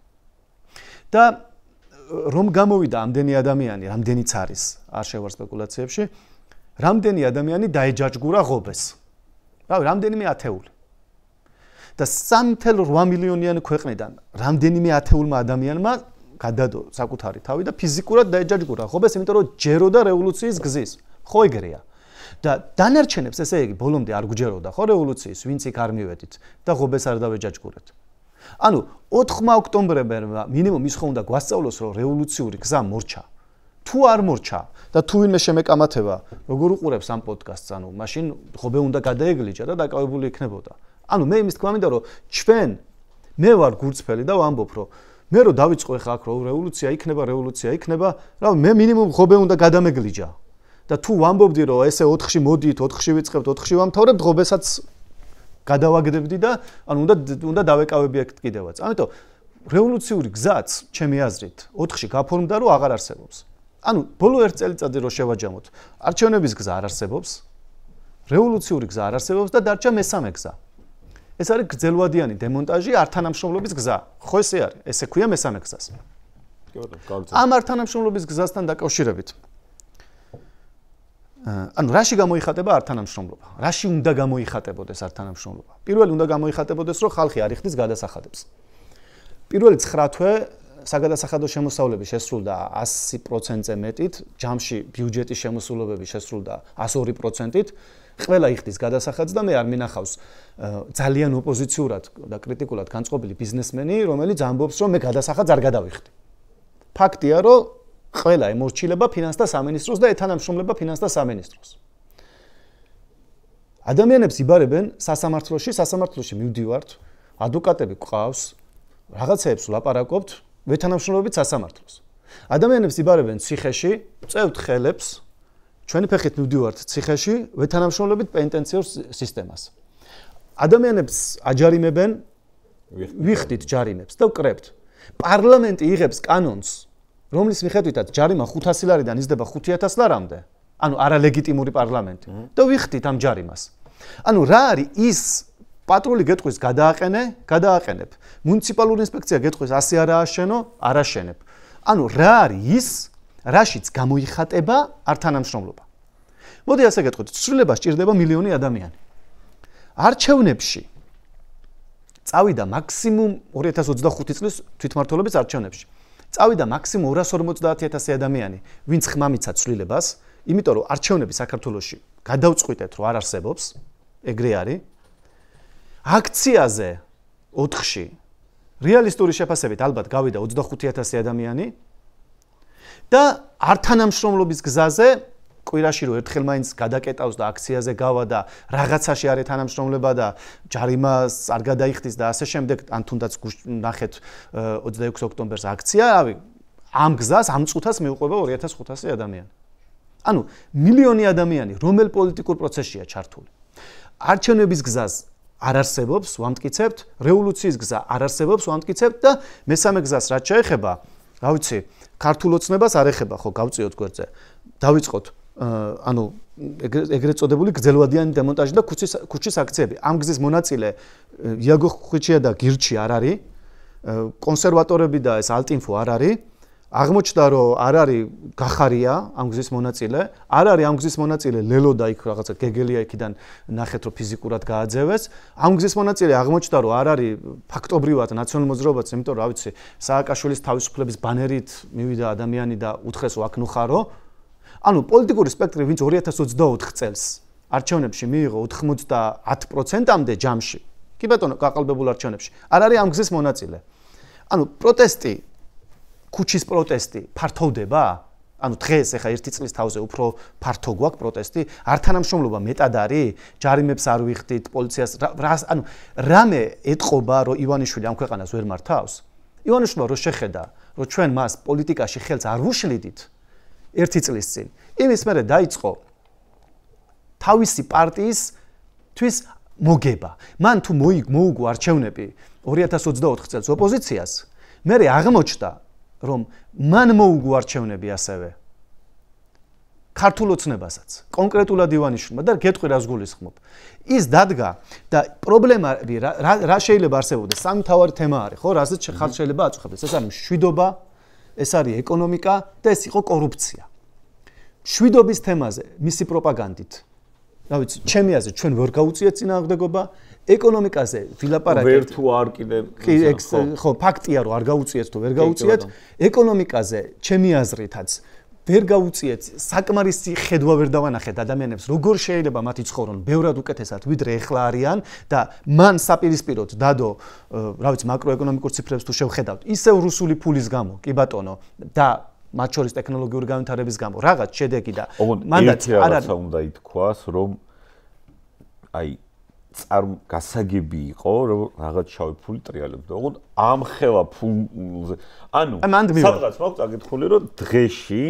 და რომ გამოვიდა ამდენი ადამიანი, რამდენიც არის, არ შევარ სპეკულაციებში, რამდენი ადამიანი დაეჯაჯგურა ღობეს. რავი, რამდენიმე ათეული. და 3.8 მილიონიანი ქვეყნიდან რამდენიმე ათეულმა ადამიანმა გადადო საკუთარი თავი და ფიზიკურად დაეჯაჯგურა ღობეს, იმიტომ რომ ჯეროდა რევოლუციის გზის. ხო ეგრეა. და დანარჩენებს ესე იგი ბოლომდე არ გვჯეროდა ხო რევოლუციის, ვინც იქ არ მივედით და ღობეს არ დავეჯაჯგურეთ. ანუ 4 ოქტომბრებერმა მინიმუმ ის ხო უნდა გვასწავლოს, რომ რევოლუციური გზა მორჩა. თუ არ მორჩა და თუ ვინმე შემეკამათება, როგორ უყურებს ამ პოდკასტს, ანუ მაშინ ღობე უნდა გადაეგლიჯა და დაკავებული იქნებოდა. ანუ მე იმის თქვა მინდა, რომ ჩვენ მე ვარ გურწფელი და ვამბობ, რომ მე რო დავიწყო ახლა აქ რომ რევოლუცია იქნება, რა მე მინიმუმ ღობე უნდა გადამეგლიჯა. და თუ ვამბობდი, რომ ესე 4-ში მოდით, 4-ში ვიწყებთ, 4-ში ვამთავრებთ, ღობესაც გადავაგდებდი და ანუ უნდა დავეკავები აქ კიდევაც. ამიტომ რევოლუციური გზაც, ჩემი აზრით, 4-ში გაფორმდა, რომ აღარ არსებობს. ანუ ბოლო 1 წელიწადზე რო შევაჯამოთ, არჩევნების გზა არ არსებობს, რევოლუციური გზა არ არსებობს და დარჩა მესამე გზა. ეს არის გრძელვადიანი დემონტაჟი, ართანამშრომლობის გზა. ხო ესე არის, ესე ქვია მესამე გზას. ამ ართანამშრომლობის გზასთან დაკავშირებით ანუ რაში გამოიხატება ართანამშრომლობა? რაში უნდა გამოიხატებოდეს ართანამშრომლობა? პირველი უნდა გამოიხატებოდეს, რომ ხალხი არ იხდის გადასახადებს. პირველი 9 თვე საგადასახადო შემოსავლები შესრულდა 100%-ზე მეტით, ჯამში ბიუჯეტის შემოსულობები შესრულდა 102%-ით. ყველა იხდის გადასახადს და მე არ მინახავს ძალიან ოპოზიციურად და კრიტიკულად განწყობილი ბიზნესმენი, რომელიც ამბობს, რომ მე გადასახადს არ გადავიხდი. ფაქტია, რომ ყველა ემორჩილება ფინანსთა სამინისტროს და ეთანამშრომლება ფინანსთა სამინისტროს. ადამიანებს იბარებენ სასამართლოში მივდივართ, ადვოკატები გვყავს, რაღაცეებს ვლაპარაკობთ, ეთანამშრომლობით სასამართლოს. ადამიანებს იბარებენ ციხეში, წევთ ხელებს, ჩვენი ფეხით მივდივართ ციხეში, ეთანამშრომლობით პენტენციურ სისტემას. ადამიანებს აჯარიმებენ, ვიხდით ჯარიმებს და ვკრებთ. პარლამენტი იღებს კანონს, რომლის მიხედვითაც ჯარიმა 500 ლარიდან იზრდება 5000 ლარამდე, ანუ არალეგიტიმური პარლამენტი და ვიხდით ამ ჯარიმას. ანუ რა არის ის პატრული გეტყვის გადააყენებ. მუნიციპალური ინსპექცია გეტყვის 100 არ ააშენო, არ აშენებ. ანუ რა არის ის, რაშიც გამოიხატება ართანამშრომლობა. მოდი ასე გეტყვით, ცვლილებას სჭირდება მილიონი ადამიანი. არჩევნებში წავიდა მაქსიმუმ 2025 წლის თვითმმართველობის არჩევნებში. წავიდა მაქსიმუმ 250,000 ადამიანი, ვინც ხმამიცა ცვლილებას, იმიტომ რომ არჩევნები საქართველოში გადავწყვიტეთ, რომ არ არსებობს, ეგრე არის. აქციაზე 4-ში რეალისტური შეფასებით ალბათ გავიდა 25,000 ადამიანი და ართანამშრომლობის გზაზე კვირაში რო ერთხელ მაინც გადაკეტავს და აქციაზე გავა და რაღაცაში არის თანამშრომლობა და ჯარიმას არ გადაიხდის და ასე შემდეგ, ან თუნდაც ნახეთ 26 ოქტომბერს აქცია, რავი, ამ გზას, ამ წუთას მიუყვება 2500 ადამიანი. ანუ მილიონი ადამიანი რომელ პოლიტიკურ პროცესშია ჩართული. არჩევნების გზას არ არსებობს, ვამტკიცებთ, რევოლუციის გზა არ არსებობს, ვამტკიცებთ და მესამე გზას რაც შეეხება, რა ვიცი, ქართულ ოცნებას არ ეხება, ხო, გავწიოთ გვერდზე. დავიწყოთ ანუ ეგრეთ წოდებული გრძელვადიანი დემონტაჟი და ქუჩის აქციები. ამ გზის მონაწილე იაგო ხვიჩია და გირჩი არ არის, კონსერვატორები და ეს ალტინფო არ არის. აღმოჩნდა, რომ არ არის გახარია ამ გზის მონაწილე, არ არის ამ გზის მონაწილე ლელო და იქ რაღაცა გეგელია იქიდან ნახეთ, რომ ფიზიკურად გააძევეს. ამ გზის მონაწილე აღმოჩნდა, რომ არ არის ფაქტობრივად ნაციონალურ მოძრაობაც, იმიტომ რომ რა ვიცი, სააკაშვილის თავისუფლების ბანერით მივიდა ადამიანი და უთხრეს, რომ აქ ნუხარო. ანუ პოლიტიკური სპექტრი, ვინც 2024 წელს არჩევნებში მიიღო 90%-ამდე ჯამში, კი ბატონო, გაყალბებულ არჩევნებში, არ არის ამ გზის მონაწილე. ანუ პროტესტი, ქუჩის პროტესტი ფართოვდება? ანუ დღეს ახლა 1 წლის თავზე უფრო ფართო გვაქვს პროტესტი, ართანამშრომლობა მეტად არის, ჯარიმებს არ ვიხდით, პოლიციას ანუ რამე ეტყობა, რომ ივანიშვილი ამ ქვეყანას ვერ მართავს? ივანიშვილმა რო შეხედა, რომ ჩვენ მას პოლიტიკაში ხელს არ ვუშლიდით, 1 წლის წინ. იმის მერე დაიწყო თავისი პარტიისთვის მოგება. მან თუ მოუგო არჩევნები 2024 წელს ოპოზიციას, მერე აღმოჩნდა, რომ მან მოუგო არჩევნები ასევე ქართულ ოცნებასაც, კონკრეტულად ივანიშვილმა და გეტყვი რას გულისხმობ. ის დადგა და პრობლემა რა შეიძლება არსებობდეს, სამი მთავარი თემა არის, ხო, რაზეც შეიძლება აწუხებდეს. ეს არის მშვიდობა, ეს არის ეკონომიკა და ეს იყო კორუფცია. მშვიდობის თემაზე მისი პროპაგანდით, რა ვიცი, ჩემი აზრით ჩვენ ვერ გაუწიეთ წინააღმდეგობა, ეკონომიკაზე ვილაპარაკეთ. ვერ თუ არ კიდე ხო, ფაქტია რომ არ გაუწიეთ თუ ვერ გაუწიეთ. ეკონომიკაზე ჩემი აზრითაც ვერ გაუწიეთ, საკმარისი ხედვა ვერ დავანახეთ ადამიანებს, როგორ შეიძლება მათი ცხოვრონ ბევრად უკეთესად, ვიდრე ეხლა არიან და მან საპირისპიროდ დადო, რა ვიცი, მაკროეკონომიკურ ციფრებს თუ შევხედავთ, ისევ რუსული ფულის გამო, კი ბატონო, და მათ შორის ტექნოლოგიური განვითარების გამო, რაღაც შედეგი და მანდაც არ არის უნდა ითქვას, რომ აი გასაგები იყო, რომ რაღაც შავი ფული ტრიალებდა. ოღონდ ამ ხელა ფულზე, ანუ სადღაც მაქვს წაკითხული, რომ დღეში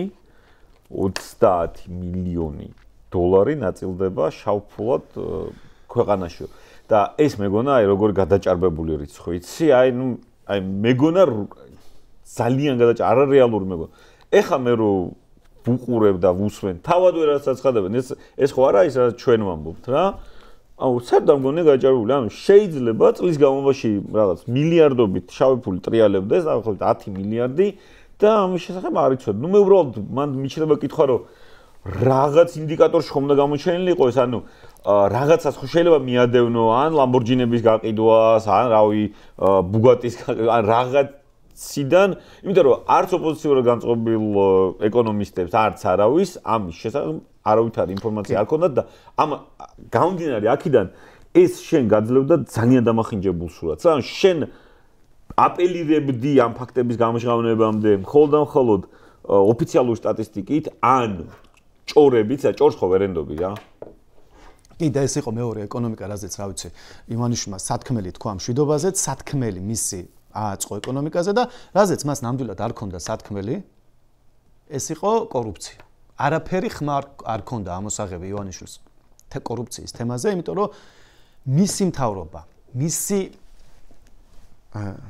30 მილიონი დოლარი ნაწილდება შავ ფულად ქვეყანაში. და ეს მეგონა აი როგორ გადაჭარბებული რიცხვი, იცი? აი მეგონა ძალიან არარეალური მეგონა. ეხა მე რომ ვუყურებ და ვუსვენ, თავად ვერაც აცხადებენ, ეს ხო არა ის რაც ჩვენ ვამბობთ რა? აუ, საერთოდ მგონია გაჭარბებული. ანუ შეიძლება წლის განმავლობაში რაღაც მილიარდობით შავი ფული ტრიალებდეს, ახლა 10 მილიარდი და ამის შესახებ არ იცოდი. ნუ მე უბრალოდ მან მიჩნდება კითხვა, რომ რაღაც ინდიკატორში ხომ უნდა გამოჩენილი იყოს, ანუ რაღაცას ხო შეიძლება მიადევნო, ან ლამბორჯინების გაყიდვას, ან რავი, ბუგატის ან რაღაციდან, იმიტომ რომ არც ოპოზიციურად განწყობილ ეკონომისტებს, არც არავის ამის შესახებ არავითარი ინფორმაცია არ ქონდათ და ამ გამომდინარე აქედან ეს შენ გაძლევდა ძალიან დამახინჯებულ სურათს. ანუ შენ აპელირებდი ამ ფაქტების გამოჟღავნებამდე მხოლოდ და მხოლოდ ოფიციალური სტატისტიკით ან ჭორებით, ჭორს ხო ვერ ენდობი რა. კი და ეს იყო მეორე ეკონომიკა, რაზეც რა ვიცი, ივანიშვილმა სათქმელი თქვა მშვიდობაზე, სათქმელი მისი ააწყო ეკონომიკაზე და რაზეც მას ნამდვილად არ ქონდა სათქმელი, ეს იყო კორუფცია. არაფერი ხმა არ ქონდა ამოსაღები ივანიშვილს კორუფციის თემაზე, იმიტომ რომ მისი მთავრობა, მისი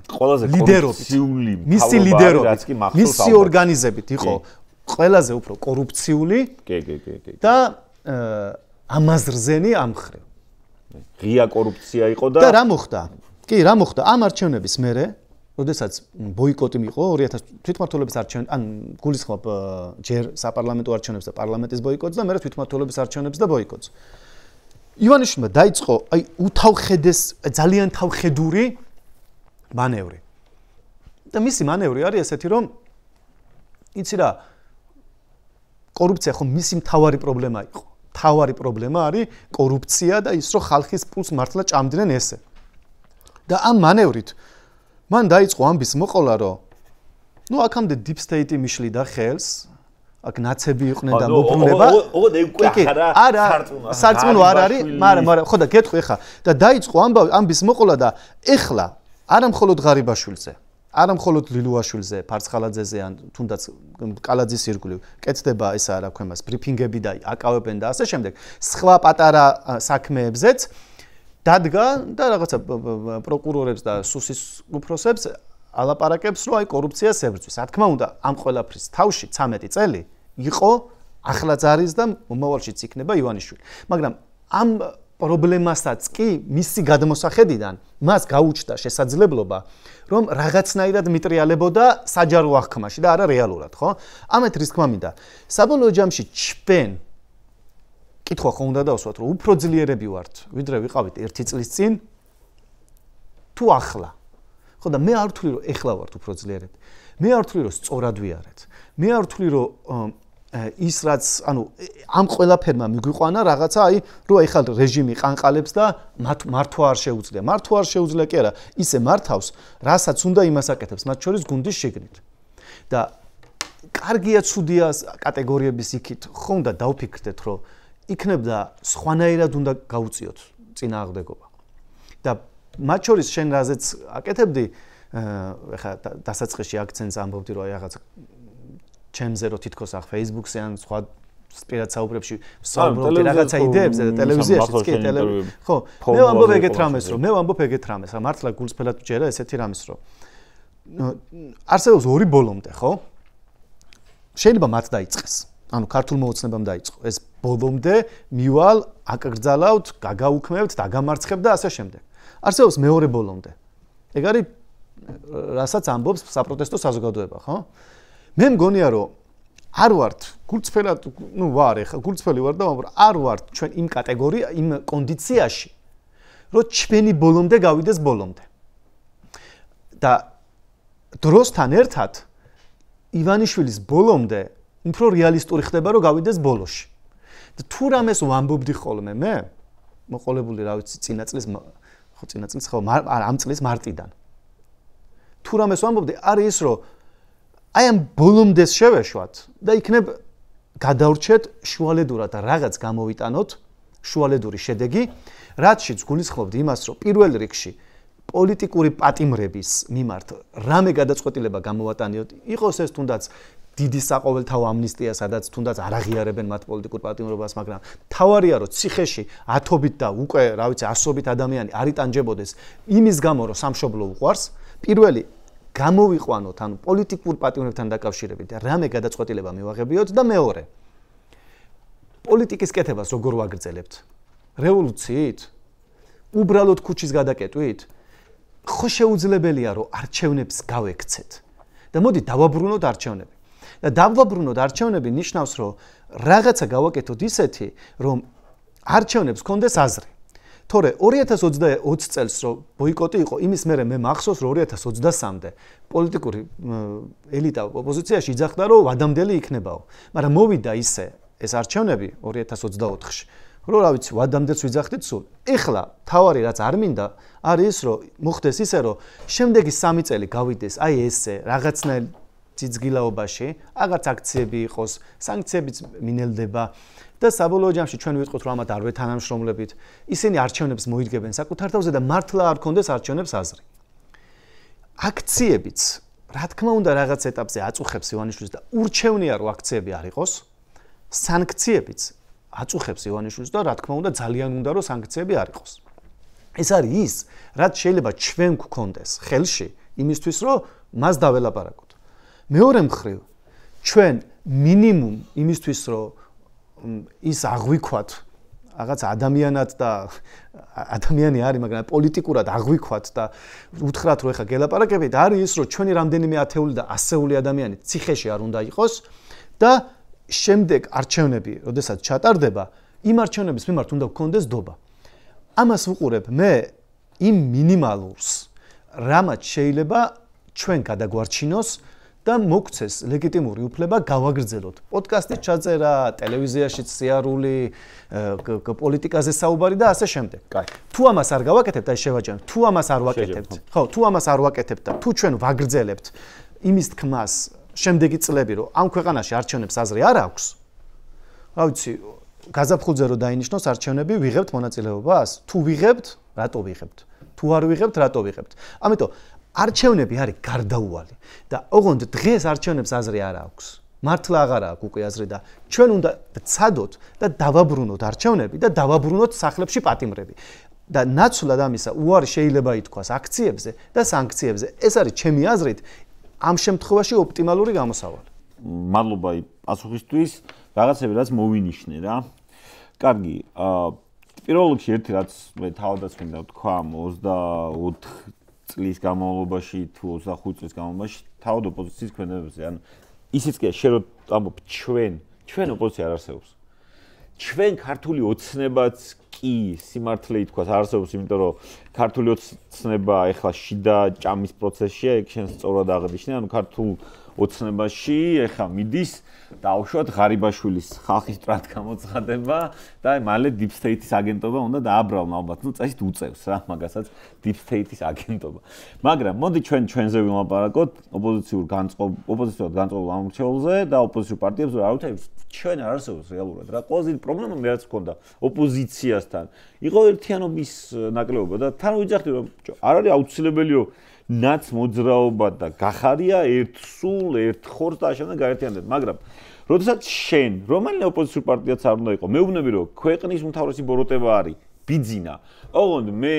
ყველაზე კორუფციული მთავრობა, მისი ორგანიზებით იყო ყველაზე უფრო კორუფციული და ამაზრზენი ამხრივ. ღია კორუფცია იყო და რა მოხდა? კი, რა მოხდა? ამ არჩევნების მერე, როდესაც ბოიკოტი მიიღო 2000 თვითმმართველობის არჩევნები, ან გულისხმობ ჯერ საპარლამენტო არჩევნებს და პარლამენტის ბოიკოტს და მერე თვითმმართველობის არჩევნებს და ბოიკოტს. ივანიშვილმა დაიწყო აი უთავხედეს ძალიან თავხედური მანევრი. და მისი მანევრი არის ესეთი, რომ იცი რა, კორუფცია ხო მისი მთავარი პრობლემა იყო. მთავარი პრობლემა არის კორუფცია და ის რომ ხალხის პულს მართლა ჭამდნენ ესე. და ამ მანევრით მან დაიწყო ამბის მოყოლა, რომ ნუ აქამდე deep state-ი მიშლიდა ხელს, აქ ნაცები იყვნენ და მობრუნება. არა, სარწმუნო არ არის, მაგრამ ხო და გეტყვი ახლა და დაიწყო ამბის მოყოლა და ეხლა არა მხოლოდ ღარიბაშვილზე, არა მხოლოდ ლილუაშვილზე, ფარცხალაძეზე ან თუნდაც კალაძის ირგვლივ კეთდება ესა რა ქვემას ბრიფინგები და აკავებენ და ასე შემდეგ, სხვა პატარა საქმეებზეც დადგა და რაღაცა პროკურორებს და სუსის უფროსებს ალაპარაკებს, რომ აი კორუფციას ებრძვის. რა თქმა უნდა, ამ ყველაფრის თავში 13 წელი იყო, ახლაც არის და მომავალშიც იქნება ივანიშვილი. მაგრამ ამ პრობლემასაც კი მისი გადმოსახედიდან მას გაუჩნდა შესაძლებლობა, რომ რაღაცნაირად მიტრიალებოდა საჯარო აღქმაში და არა რეალურად, ხო? ამეთ რის თქმა მინდა. საბოლოო ჯამში ჩვენ კითხვა ხო უნდა დავსვათ, რომ უფრო ძლიერები ვართ, ვიდრე ვიყავით 1 წლის წინ თუ ახლა. ხო და მე არ ვთვლი, რომ ეხლა ვართ უფრო ძლიერები. მე არ ვთვლი, რომ სწორად ვიარეთ. მე არ ვთვლი, რომ ის რაც, ანუ ამ ყველაფერმა მიგვიყვანა რაღაცა, აი, რომ ეხლა რეჟიმი ყანყალებს და მართვა არ შეუძლია. მართვა არ შეუძლია კი არა, ისე მართავს, რასაც უნდა იმას აკეთებს, მათ შორის გუნდის შიგნით. და კარგია, ცუდია კატეგორიების იქით, ხო უნდა დავფიქრდეთ, რომ იქნებდა სხვანაირად უნდა გაუწიოთ წინააღმდეგობა. და მათ შორის შენ რაზეც აკეთებდი, ეხლა დასაწყისში აქცენტს ამბობდი, რომ აი რაღაც ჩემზე რო თითქოს ახ Facebook-ზე ან სხვა პირად საუბრებში საუბრობთ რაღაცა იდეებზე და ტელევიზიაში კი ხო მე ვამბობ ეგეთ რამეს რა მართლა გულწრფელად ვჯერა ესეთი რამეს რომ არსებობს ორი ბოლომდე ხო შეიძლება მათ დაიწყეს ანუ ქართულ მოოცნებამ დაიწყო ეს ბოლომდე მივალ აკრძალავთ გაგაუქმებთ დაგამარცხებთ და ასე შემდეგ არსებობს მეორე ბოლომდე ეგ არის რასაც ამბობს საპროტესტო საზოგადოება ხო მე მგონია რომ არ ვართ გულწრფელად ვარ ეხლა გულწრფელი ვარ და არ ვართ ჩვენ იმ კატეგორია იმ კონდიციაში რომ ჩვენი ბოლომდე გავიდეს ბოლომდე და დროსთან ერთად ივანიშვილის ბოლომდე უფრო რეალისტური ხდება რომ გავიდეს ბოლოში და თუ რამეს ვამბობდი ხოლმე მე მოყოლებული რა ვიცი წინა წლის ამ წლის მარტიდან თუ რამეს ვამბობდი არის ის რომ აი ამ ბოლომდეს შევეშვათ და იქნებ გადავრჩეთ შუალედურად რაღაც გამოვიტანოთ შუალედური შედეგი რაცშიც გულისხმობთ იმას რომ პირველ რიგში პოლიტიკური პატიმრების მიმართ რამე გადაწყვეტილება გამოვატანიოთ იყოს ეს თუნდაც დიდი საყოველთაო ამნისტია სადაც თუნდაც არ აღიარებენ მათ პოლიტიკურ პატიმრობას მაგრამ თავარია რომ ციხეში ათობით და უკვე რა ვიცი ასობით ადამიანი არ იტანჯებოდეს იმის გამო რომ სამშობლო უყვარს პირველი გამოვიყვანოთ ანუ პოლიტიკურ პატიმრებთან დაკავშირებით და რამე გადაწყვეტილება მივაღებიოთ და მეორე პოლიტიკის კეთებას როგორ ვაგრძელებთ რევოლუციით უბრალოდ ქუჩის გადაკეტვით ხო შეუძლებელია რომ არჩევნებს გავექცეთ და მოდი დავაბრუნოთ არჩევნები და დავაბრუნოთ არჩევნები ნიშნავს რომ რაღაცა გავაკეთოთ ისეთი რომ არჩევნებს კონდეს აზრი თორე 2020 წელს რომ ბოიკოტი იყო იმის მერე მე მახსოვს რომ 2023-მდე პოლიტიკური ელიტა ოპოზიციაში იძახდა რომ ვადამდელი იქნებაო მაგრამ მოვიდა ისე ეს არჩევნები 2024-ში რომ რა ვიცი ვადამდელს ვიძახდით სულ ეხლა თავარი რაც არ მინდა არის ის რომ მოხდეს ისე რომ შემდეგი 3 წელი გავიდეს აი ესე რაღაცნაირ ძიძგილაობაში აღარც აქციები იყოს სანქციებიც მინელდება და საბოლოო ჯამში ჩვენ ვიტყვით რომ ამათ არ ვეთანამშრომლებით ისინი არჩევნებს მოიდგებენ საკუთარ თავზე და მართლა არ კონდეს არჩევნებს აზრი აქციებიც რა თქმა უნდა რაღაც ეტაპზე აწუხებს ივანიშვილს და ურჩევნია რომ აქციები არ იყოს სანქციებიც აწუხებს ივანიშვილს და რა თქმა უნდა ძალიან უნდა რომ სანქციები არ იყოს ეს არის ის რაც შეიძლება ჩვენ გვქონდეს ხელში იმისთვის რომ მას დაველაპარაკოთ მეორე მხრივ ჩვენ მინიმუმ იმისთვის რომ ის აღვიქვათ რაღაც ადამიანად და ადამიანი არის მაგრამ პოლიტიკურად აღვიქვათ და უთხრათ რომ ეხა გელაპარაკებით არის ის რომ ჩვენი რამდენიმე ათეული და ასეული ადამიანი ციხეში არ უნდა იყოს და შემდეგ არჩევნები როდესაც ჩატარდება იმ არჩევნების მიმართ უნდა გქონდეს დობა ამას ვუყურებ მე იმ მინიმალურს რამაც შეიძლება ჩვენ გადაგვარჩინოს და მოგცეს ლეგიტიმური უფლება გავაგრძელოთ პოდკასტის ჩაწერა, ტელევიზიაში სიარული, პოლიტიკაზე საუბარი და ასე შემდეგ. თუ ამას არ გავაკეთებთ, აი შევაჯამოთ, თუ ამას არ ვაკეთებთ, ხო, თუ ამას არ ვაკეთებთ და თუ ჩვენ ვაგრძელებთ იმის თქმას შემდეგი წლები, რომ ამ ქვეყანაში არჩევნებს აზრი არ აქვს. რა ვიცი, გაზაფხულზე რო დაინიშნოს არჩევნები, ვიღებთ მონაწილეობას? თუ ვიღებთ, რატო ვიღებთ? თუ არ ვიღებთ, რატო ვიღებთ? ამიტომ არჩევნები არის გარდაუვალი და ოღონდ დღეს არჩევნებს აზრი არ აქვს. მართლა აღარ აქვს უკვე აზრი და ჩვენ უნდა ვცადოთ და დავაბრუნოთ არჩევნები და დავაბრუნოთ სახლებში პატიმრები. და ნაცვლად ამისა უარი შეიძლება ითქვას აქციებზე და სანქციებზე. ეს არის ჩემი აზრით ამ შემთხვევაში ოპტიმალური გამოსავალი. მადლობა პასუხისთვის. რაღაცები რაც მოვინიშნე რა. კარგი, პირველ რიგში ერთი რაც მე თავადაც მინდა ვთქვა 24 წლის განმავლობაში თუ 25 წლის განმავლობაში თავად ოპოზიციის ქმედებაზე ან ისიც კი შე რო ამბობ ჩვენ ოპოზიცია არ არსებობს. ჩვენ ქართული ოცნებაც კი სიმართლე ითქვას არსებობს, იმიტომ რომ ქართული ოცნება ეხლა შიდა ჭამის პროცესშია, ეგ შენ სწორად აღნიშნე, ანუ ქართულ ოცნებაში ეხლა მიდის დაუშვათ ღარიბაშვილის ხალხის ტრად გამოცხადება და აი მალე deep state-ის აგენტობა უნდა დააბრალონ ალბათ, ну წესით უწევს რა მაგასაც deep state-ის აგენტობა. მაგრამ მოდი ჩვენზე ვილაპარაკოთ ოპოზიციურ განწყობილ ამორჩეულზე და ოპოზიციურ პარტიებზე, რა ვიცი, ჩვენ არ არსებობს რეალურად რა. ყველაზე პრობლემა მე რაც მქონდა ოპოზიციასთან იყო ერთიანობის ნაკლებობა და თან ვიძახდი რომ არ არის აუცილებელი რომ ნაც მოძრაობა და გახარია ერთ სულ ერთ ხორს და ამჟამად გაერთიანდნენ, მაგრამ როდესაც შენ რომელი ოპოზიციური პარტიაც არ უნდა იყო, მეუბნები რომ ქვეყნის უმთავრესი ბოროტება არის ბიძინა. ოღონდ მე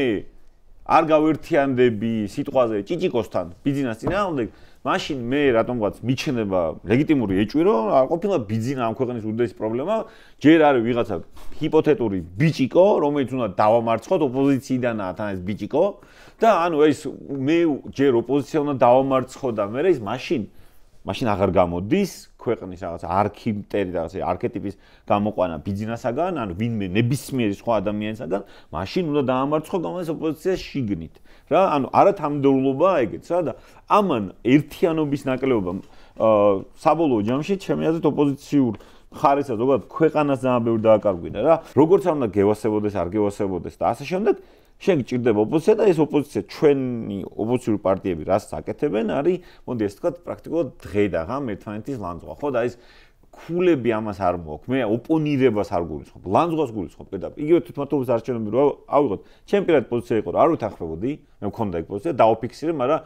არ გავერთიანდები სიტყვაზე ჭიჭიკოსთან ბიძინას წინააღმდეგ, მაშინ მე რატომღაც მიჩნდება ლეგიტიმური ეჭვი, რომ არ ყოფილა ბიძინა ამ ქვეყნის უდიდესი პრობლემა, ჯერ არის ვიღაცა ჰიპოთეტური ბიჭიკო, რომელიც უნდა დავამარცხოთ ოპოზიციიდანაა თან ეს ბიჭიკო და ანუ ეს მე ჯერ ოპოზიცია უნდა დავამარცხო და მე ის მაშინ აღარ გამოდის ქვეყნის რაღაც არქიტექტორი და რაღაც არქეტიპის გამოყვანა ბიძინასაგან, ანუ ვინმე ნებისმიერი სხვა ადამიანისაგან, მაშინ უნდა დაამარცხო გამოდის ოპოზიციას შიგნით. რა, ანუ არათამდეულობაა ეგეც რა და ამან ერთიანობის ნაკლებობა საბოლოო ჯამში ჩემი აზრით ოპოზიციურ მხარესაც ზოგადად ქვეყანას ძალიან ბევრი დააკარგვინა რა. როგორც არ უნდა გევასებოდეს, არ გევასებოდეს და ასე შემდეგ. შენ გჭირდება ოპოზიცია და ეს ოპოზიცია ჩვენი ოპოზიციური პარტიები რაც აკეთებენ არის, მოდი ეს თქვა პრაქტიკულად დღე და ღამ ერთმანეთის ლანძღვა, ხო და ეს ქულები ამას არ მოაქვს. მე ოპონირებას არ გულისხმობ, ლანძღვას გულისხმობ პირდაპირ. იგივე თვითმმართველობის არჩევნები რო ავიღოთ, ჩემი პირადი პოზიცია იყო, რომ არ ვეთანხმებოდი, მე მქონდა ეგ პოზიცია, დაუფიქსირე, მაგრამ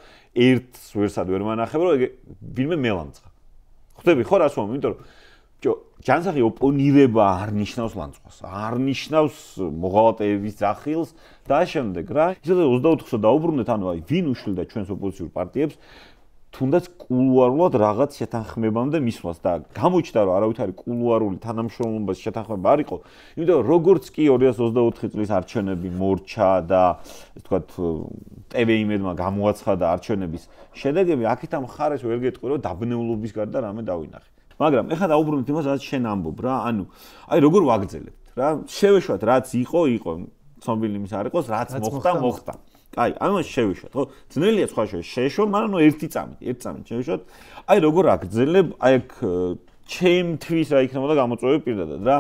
ერთს ვერსად ვერ მანახებ, რომ ვინმე მელანძღა. ხვდები ხო რას ვამბობ, იმიტომ რომ ჯანსაღი ოპონირება არ ნიშნავს ლანძღვას, არ ნიშნავს მოღალატეების ძახილს და შემდეგ რა. ისედაც 24-ს დაუბრუნდეთ, ანუ აი ვინ უშლიდა ჩვენს ოპოზიციურ პარტიებს თუნდაც კულუარულად რაღაც შეთანხმებამდე მისვლას და გამოჩნდა რომ არავითარი კულუარული თანამშრომლობის შეთანხმება არ იყო, იმიტომ რომ როგორც კი 2024 წლის არჩევნები მორჩა და ასე ვთქვათ TV-იმედმა გამოაცხადა არჩევნების შედეგები, აქეთ ამ ხარეს ვერ გეტყვი რომ დაბნეულობის გარდა რამე დავინახე. მაგრამ ეხლა დაუბრუნდით იმას, რაც შენ ამბობ რა, ანუ აი როგორ ვაგრძელებთ რა, შევეშვათ რაც იყო, ცნობილი იმის არ იყოს, რაც მოხდა. აი, ამას შევეშვათ, ხო? ძნელია სხვა შეეშვა, მაგრამ ერთი წამით შევეშვათ. აი როგორ აგრძელებ, აი აქ ჩემთვის რა იქნებოდა გამოწვევები პირდადად რა.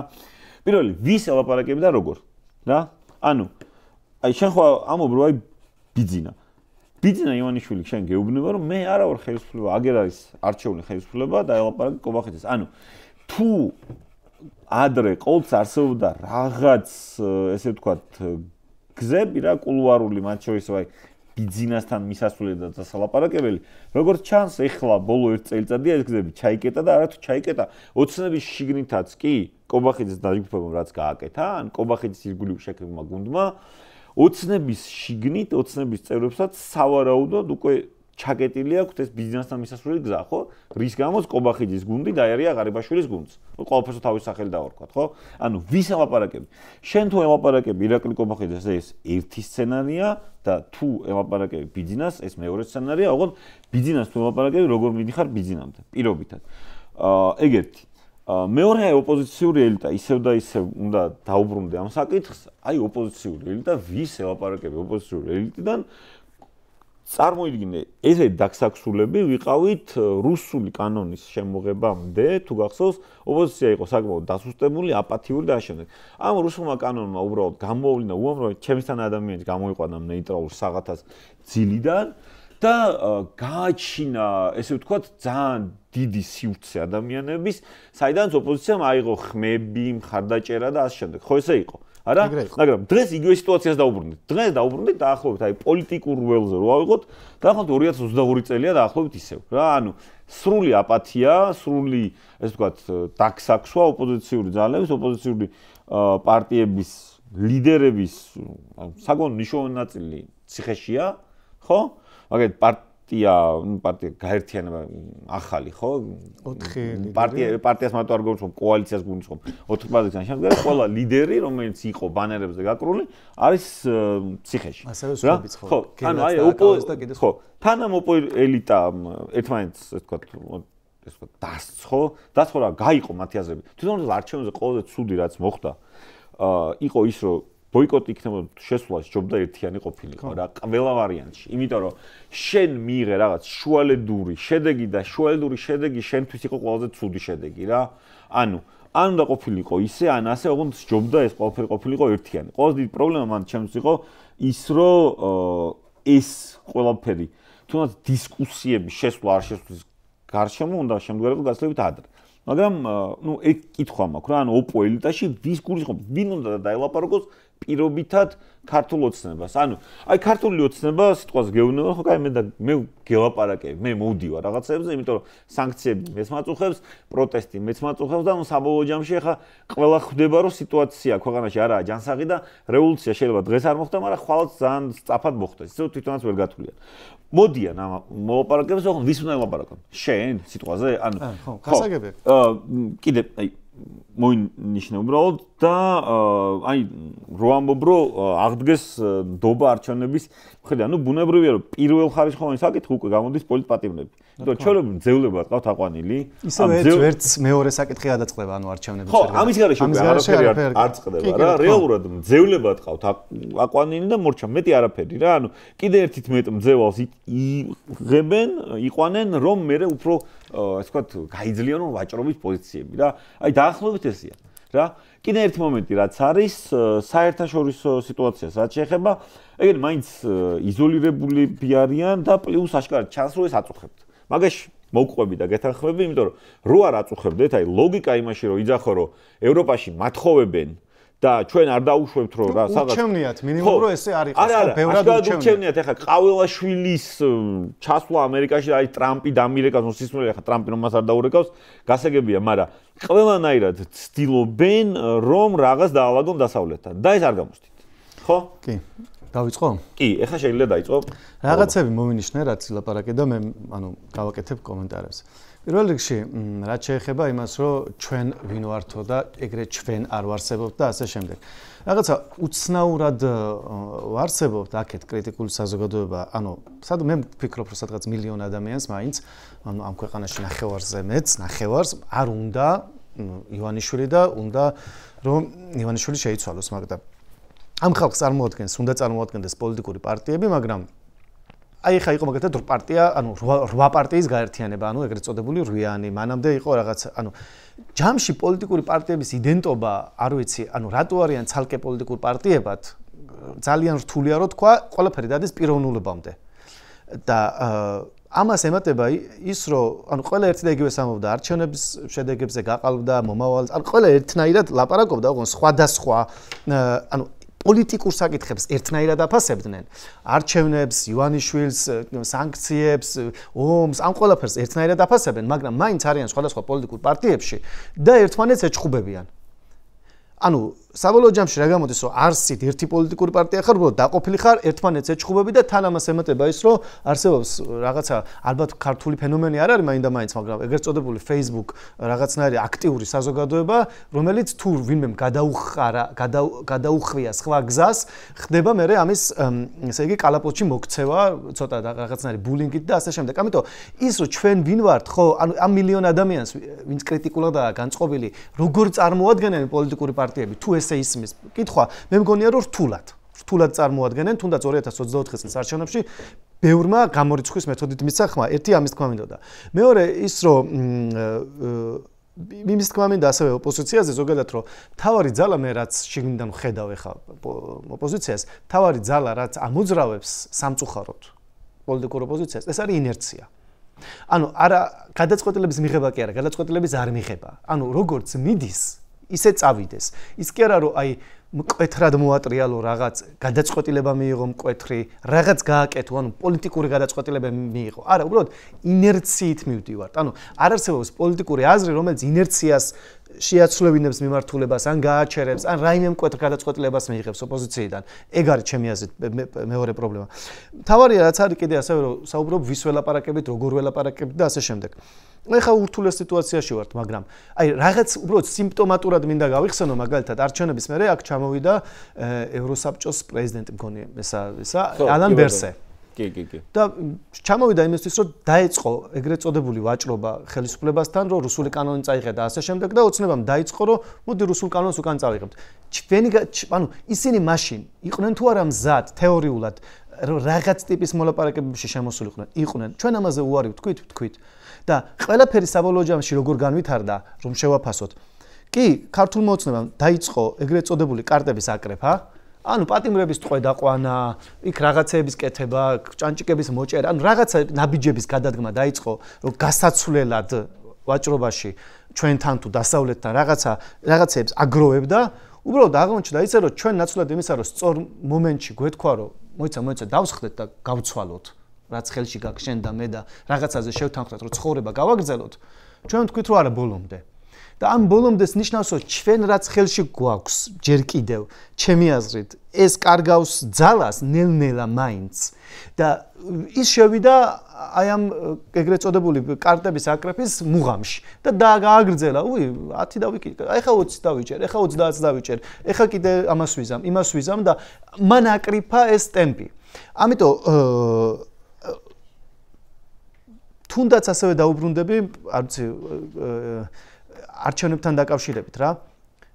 პირველი, ვის ელაპარაკები და როგორ? რა? ანუ აი შენ ხო ამობ რომ აი ბიძინა ივანიშვილი შენ გეუბნება რომ მე არა ვარ ხელისუფლება, აგერ არის არჩეული ხელისუფლება და ელაპარაკი კობახეთის. ანუ თუ ადრე ყოველთვის არსებობდა რაღაც ესე ვთქვათ გზები რა კულუარული მათ შორის აი ბიძინასთან მისასვლელი და სალაპარაკებელი, როგორც ჩანს ეხლა ბოლო 1 წელიწადია ეს გზები ჩაიკეტა და არათუ ჩაიკეტა ოცნების შიგნითაც კი კობახიძის დაჯგუფებამ რაც გააკეთა, ან კობახიძის ირგვლივ შექმნილმა გუნდმა ოცნების შიგნით, ოცნების წევრებსაც სავარაუდოდ უკვე ჩაკეტილი აქვს ეს ბიზნესთან მისასვლელი გზა, ხო? რის გამოც კობახიძის გუნდი დაერია ღარიბაშვილის გუნდს. ყველაფერს თავის სახელი დავარქვათ, ხო? ანუ ვის ელაპარაკები? შენ თუ ელაპარაკები ირაკლი კობახიძეს, ეს ერთი სცენარია და თუ ელაპარაკები ბიზნეს, ეს მეორე სცენარია, ოღონდ ბიზნეს თუ ელაპარაკები, როგორ მიდიხარ ბიზნესამდე, პირობითად. ეგ ერთი. მეორე ოპოზიციური ელიტა ისევ და ისევ უნდა დაუბრუნდე ამ საკითხს, აი ოპოზიციური ელიტა ვის ელაპარაკები ოპოზიციური ელიტიდან წარმოიდგინე ესე დაქსაქსულები ვიყავით რუსული კანონის შემოღებამდე, თუ გახსოვს, ოპოზიცია იყო საკმაოდ დასუსტებული, აპათიური და ამავდროულად. ამ რუსულმა კანონმა უბრალოდ გამოვლინა უამრავი ჩემისთან ადამიანის გამოიყვანა ნეიტრალურ საღათას ძილიდან და გააჩინა, ესე ვთქვათ, ძალიან დიდი სივრცე ადამიანების, საიდანაც ოპოზიციამ აიღო ხმები, მხარდაჭერა და ასე შემდეგ. ხო ესე იყო? არა? მაგრამ დღეს იგივე სიტუაციას დაუბრუნდით. დღეს დაუბრუნდით დაახლოებით აი პოლიტიკურ ველზე რო ავიღოთ, დაახლოებით 2022 წელია დაახლოებით ისევ. რა, ანუ სრული აპათია, სრული, ესე ვთქვათ, დაქსაქსვა ოპოზიციური ძალების, ოპოზიციური პარტიების ლიდერების საკმაოდ მნიშვნელოვანი ნაწილი ციხეშია, ხო? მაგალითად პარტია გაერთიანება ახალი, ხო? 4 პარტიას მარტო არ გულისხმობ, კოალიციას გულისხმობ. 4 პარტიიდან შემდგარი ყველა ლიდერი, რომელიც იყო ბანერებზე გაკრული, არის ციხეში. ასევე სხვაებიც ხო. ხო, ანუ აი ხო, თანამოპო ელიტა ერთმანეთს, ასე ვთქვათ, დასცხო რა გაიყო მათი აზრები. თვითონ არჩევნებზე ყველაზე ცუდი რაც მოხდა, იყო ის, რომ ბოიკოტი იქნებოდა შესვლა სჯობდა ერთიანი ყოფილიყო რა ყველა ვარიანტში. იმიტომ რომ შენ მიიღე რაღაც შუალედური შედეგი და შუალედური შედეგი შენთვის იყო ყველაზე ცუდი შედეგი რა. ანუ ან უნდა ყოფილიყო ისე, ან ასე, ოღონდ სჯობდა ეს ყველაფერი ყოფილიყო ერთიანი. ყველაზე დიდი პრობლემა მან ჩემთვის იყო ის, რომ ეს ყველაფერი თუნდაც დისკუსიების შესვლა არ შესვლის გარშემო უნდა შემდგარიყო გასვლებით ადრე. მაგრამ ნუ ეგ კითხვა მაქვს რა, ანუ ოპო ელიტაში ვის გულისხმობ, ვინ უნდა დაელაპარაკოს პირობითად ქართულ ოცნებას. ანუ, აი ქართული ოცნება სიტყვას გეუბნება, ხო, კაი მე გელაპარაკებ, მე მოვდივარ რაღაცებზე, იმიტომ რომ სანქციები მეც მაწუხებს, პროტესტი მეც მაწუხებს და საბოლოო ჯამში ახლა ყველა ხვდება, რომ სიტუაცია ქვეყანაში არაა ჯანსაღი და რევოლუცია შეიძლება დღეს არ მოხდა, მაგრამ ხვალ ძალიან სწრაფად მოხდეს. ისე თვითონაც ვერ გათვლიან. მოდიან ამ მოლაპარაკებებს, ხო, ვის უნდა ელაპარაკონ? შენ სიტყვაზე? ანუ ხო, გასაგებია. კიდე აი მოინიშნა უბრალოდ და აი რო ამბობ რომ აღდგეს ნდობა არჩევნების ხედა, ну ბუნებრივია რომ პირველ ხარისხოვანი საკითხი უკვე გამოდის პოლიტპატიმრები. იმიტომ ჩვენები მძევლებად ყავთ აყვანილი. ისევე ვერც მეორე საკითხი გადაწყდება, ანუ არჩევნების ხო, ამის გარეშე უკვე არაფერი არ წყდება რა. რეალურად მძევლებად ყავთ აყვანილი და მორჩა მეტი არაფერი რა. ანუ კიდე ერთით მეტ მძევალს იღებენ, იყვანენ რომ მე უფრო ასე ვთქვათ, გაიძლიერონ ვაჭრობის პოზიციები რა. აი დაახლოებით ესეა რა. კიდე ერთი მომენტი რაც არის საერთაშორისო სიტუაციას რაც შეეხება, ეგრე მაინც იზოლირებულები არიან და პლუს აშკარად ჩანს რომ ეს აწუხებთ. მაგაში მოვყვები და გეთანხმები, იმიტომ რომ რო არ აწუხებდეთ, აი ლოგიკა იმაში რომ იძახო რომ ევროპაში მათხოვებენ და ჩვენ არ დაუშვებთ რომ რა სადაც უჩვენიათ მინიმუმ რომ ესე არ იყოს, ხო, ბევრად უჩვენიათ. ეხლა ყაველაშვილის ჩასვლა ამერიკაში, აი ტრამპი დამირეკავს, სისმრელი ეხლა ტრამპი რომ მას არ დაურეკავს, გასაგებია, მაგრამ ყველანაირად ცდილობენ რომ რაღაც დაალაგონ დასავლეთთან და ეს არ გამოსდით. ხო? კი. დავიწყო? კი, ეხლა შეიძლება დაიწყო. რაღაცები მოვინიშნე, რაც ლაპარაკე და მე გავაკეთებ კომენტარებს. პირველ რიგში, რაც შეეხება იმას, რომ ჩვენ ვინ ვართო და ეგრეთ ჩვენ არ ვარსებობთ და ასე შემდეგ. რაღაცა უცნაურად ვარსებობთ აქეთ კრიტიკული საზოგადოება, მე ვფიქრობ, რომ სადღაც მილიონ ადამიანს მაინც, ამ ქვეყანაში ნახევარზე მეც, ნახევარს არ უნდა ივანიშვილი და უნდა რომ ივანიშვილი შეიცვალოს, მაგრამ ამ ხალხს უნდა წარმოადგენდეს პოლიტიკური პარტიები, მაგრამ აი ხა იყო მაგალითად პარტია, 8 პარტიის გაერთიანება, ეგრეთ წოდებული 8-იანი, მანამდე იყო რაღაც, ჯამში პოლიტიკური პარტიების იდენტობა, არ ვიცი, რატო არიან ცალკე პოლიტიკურ პარტიებად, ძალიან რთულია რომ თქვა, ყველაფერი დადის პიროვნულებამდე. და ამას ემატება ის, რომ ყველა ერთი და იგივეს ამბობდა არჩევნების შედეგებზე, გაყალბდა მომავალს, ყველა ერთნაირად ლაპარაკობდა, ოღონდ სხვადასხვა, პოლიტიკურ საკითხებს ერთნაირად აფასებდნენ. არჩევნებს, ივანიშვილს, სანქციებს, ომს, ამ ყველაფერს ერთნაირად აფასებენ, მაგრამ მაინც არიან სხვადასხვა პოლიტიკურ პარტიებში და ერთმანეთს ეჭხუბებიან. საბოლოო ჯამში რა გამოდის, რომ არსით ერთი პოლიტიკური პარტია ხარ, უბრალოდ დაყოფილი ხარ, ერთმანეთს ეჭხუბები და თან ამას ემატება ის, რომ არსებობს რაღაცა ალბათ ქართული ფენომენი არ არის მაინდა-მაინც, მაგრამ ეგრეთ წოდებული Facebook რაღაცნაირი აქტიური საზოგადოება, რომელიც თუ ვინმემ გადაუხვია სხვა გზას, ხდება მერე ამის, ესე იგი, კალაპოტში მოქცევა, ცოტა რაღაცნაირი ბულინგით და ასე შემდეგ. ამიტომ ის, რომ ჩვენ ვინ ვართ, ხო, ამ მილიონ ადამიანს, ვინც კრიტიკულადაა განწყობილი, როგორ წარმოადგენენ პოლიტიკური პარტიები, თუ ესე ისმის კითხვა, მე მგონია რომ რთულად წარმოადგენენ, თუნდაც 2024 წლის არჩევნებში ბევრმა გამორიცხვის მეთოდით მისცა ხმა. ერთი ამის თქმა მინდოდა. მეორე ის რომ იმის თქმა მინდა ასევე ოპოზიციაზე ზოგადად რომ თავარი ძალა მე რაც შიგნიდან ხედავ ეხა ოპოზიციას, თავარი ძალა რაც ამოძრავებს სამწუხაროდ პოლიტიკურ ოპოზიციას, ეს არის ინერცია. არა გადაწყვეტილების მიღება კი არა, გადაწყვეტილების არ მიღება. როგორც მიდის ისე წავიდეს. ის კი არა რომ აი მკვეთრად მოატრიალო რაღაც გადაწყვეტილება მიიღო მკვეთრი, რაღაც გააკეთო, პოლიტიკური გადაწყვეტილება მიიღო. არა, უბრალოდ ინერციით მივდივართ. არ არსებობს პოლიტიკური აზრი, რომელიც ინერციას შეაცვლებინებს მიმართულებას, ან გააჩერებს, ან რაიმე მკვეთრ გადაწყვეტილებას მიიღებს ოპოზიციიდან. ეგ არის ჩემი აზრით მეორე პრობლემა. თავარია რაც არის კიდე ასევე რომ საუბრობ ვის ველაპარაკებით, როგორ ველაპარაკებით და ასე შემდეგ. ეხა ურთულეს სიტუაციაში ვართ, მაგრამ აი რაღაც უბრალოდ სიმპტომატურად მინდა გავიხსენო, მაგალითად არჩევნების მერე აქ ჩამოვიდა ევროსაბჭოს პრეზიდენტი მგონია, ესა ალან ბერსე. კი. და ჩამოვიდა იმისთვის, რომ დაეწყო ეგრეთ წოდებული ვაჭრობა ხელისუფლებასთან, რომ რუსული კანონი წაიღე და ასე შემდეგ და ოცნებამ დაიწყო, რომ მოდი რუსულ კანონს უკან წავიღებთ. ისინი მაშინ იყვნენ თუ არა მზად თეორიულად, რომ რაღაც ტიპის მოლაპარაკებებში შემოსულიყვნენ. ჩვენ ამაზე უარი ვთქვით. და ყველაფერი საბოლოო ჯამში როგორ განვითარდა, რომ შევაფასოთ. კი, ქართულმა ოცნებამ დაიწყო ეგრეთ წოდებული კარტების აკრეფა, პატიმრების ტყვე დაყვანა, იქ რაღაცეების კეთება, ჭანჭიკების მოჭერა, რაღაცა ნაბიჯების გადადგმა დაიწყო, რომ გასაცვლელად ვაჭრობაში ჩვენთან თუ დასავლეთთან რაღაცეებს აგროვებდა, უბრალოდ აღმოჩნდა ისე რომ ჩვენ ნაცვლად იმისა რომ სწორ მომენტში გვეთქვა რომ მოიცა დავსხდეთ და გავცვალოთ რაც ხელში გაგშენდა მე და რაღაცაზე შევთანხმდეთ რომ ცხოვრება გავაგრძელოთ ჩვენ თქვით რომ არა ბოლომდე და ამ ბოლომდეს ნიშნავს რომ ჩვენ რაც ხელში გვაქვს ჯერ კიდევ ჩემი აზრით ეს კარგავს ძალას ნელ-ნელა მაინც და ის შევიდა აი ამ ეგრეთ წოდებული კარტების აკრეფის მუღამში და გააგრძელა 10 დავიკიდე ეხა 20 დავიჭერ ეხა 30-ს დავიჭერ ეხა კიდე ამას ვიზამ იმას ვიზამ და მან აკრიფა ეს ტემპი ამიტომ თუნდაც ასევე დაუბრუნდები არ ვიცი არჩევნებთან დაკავშირებით რა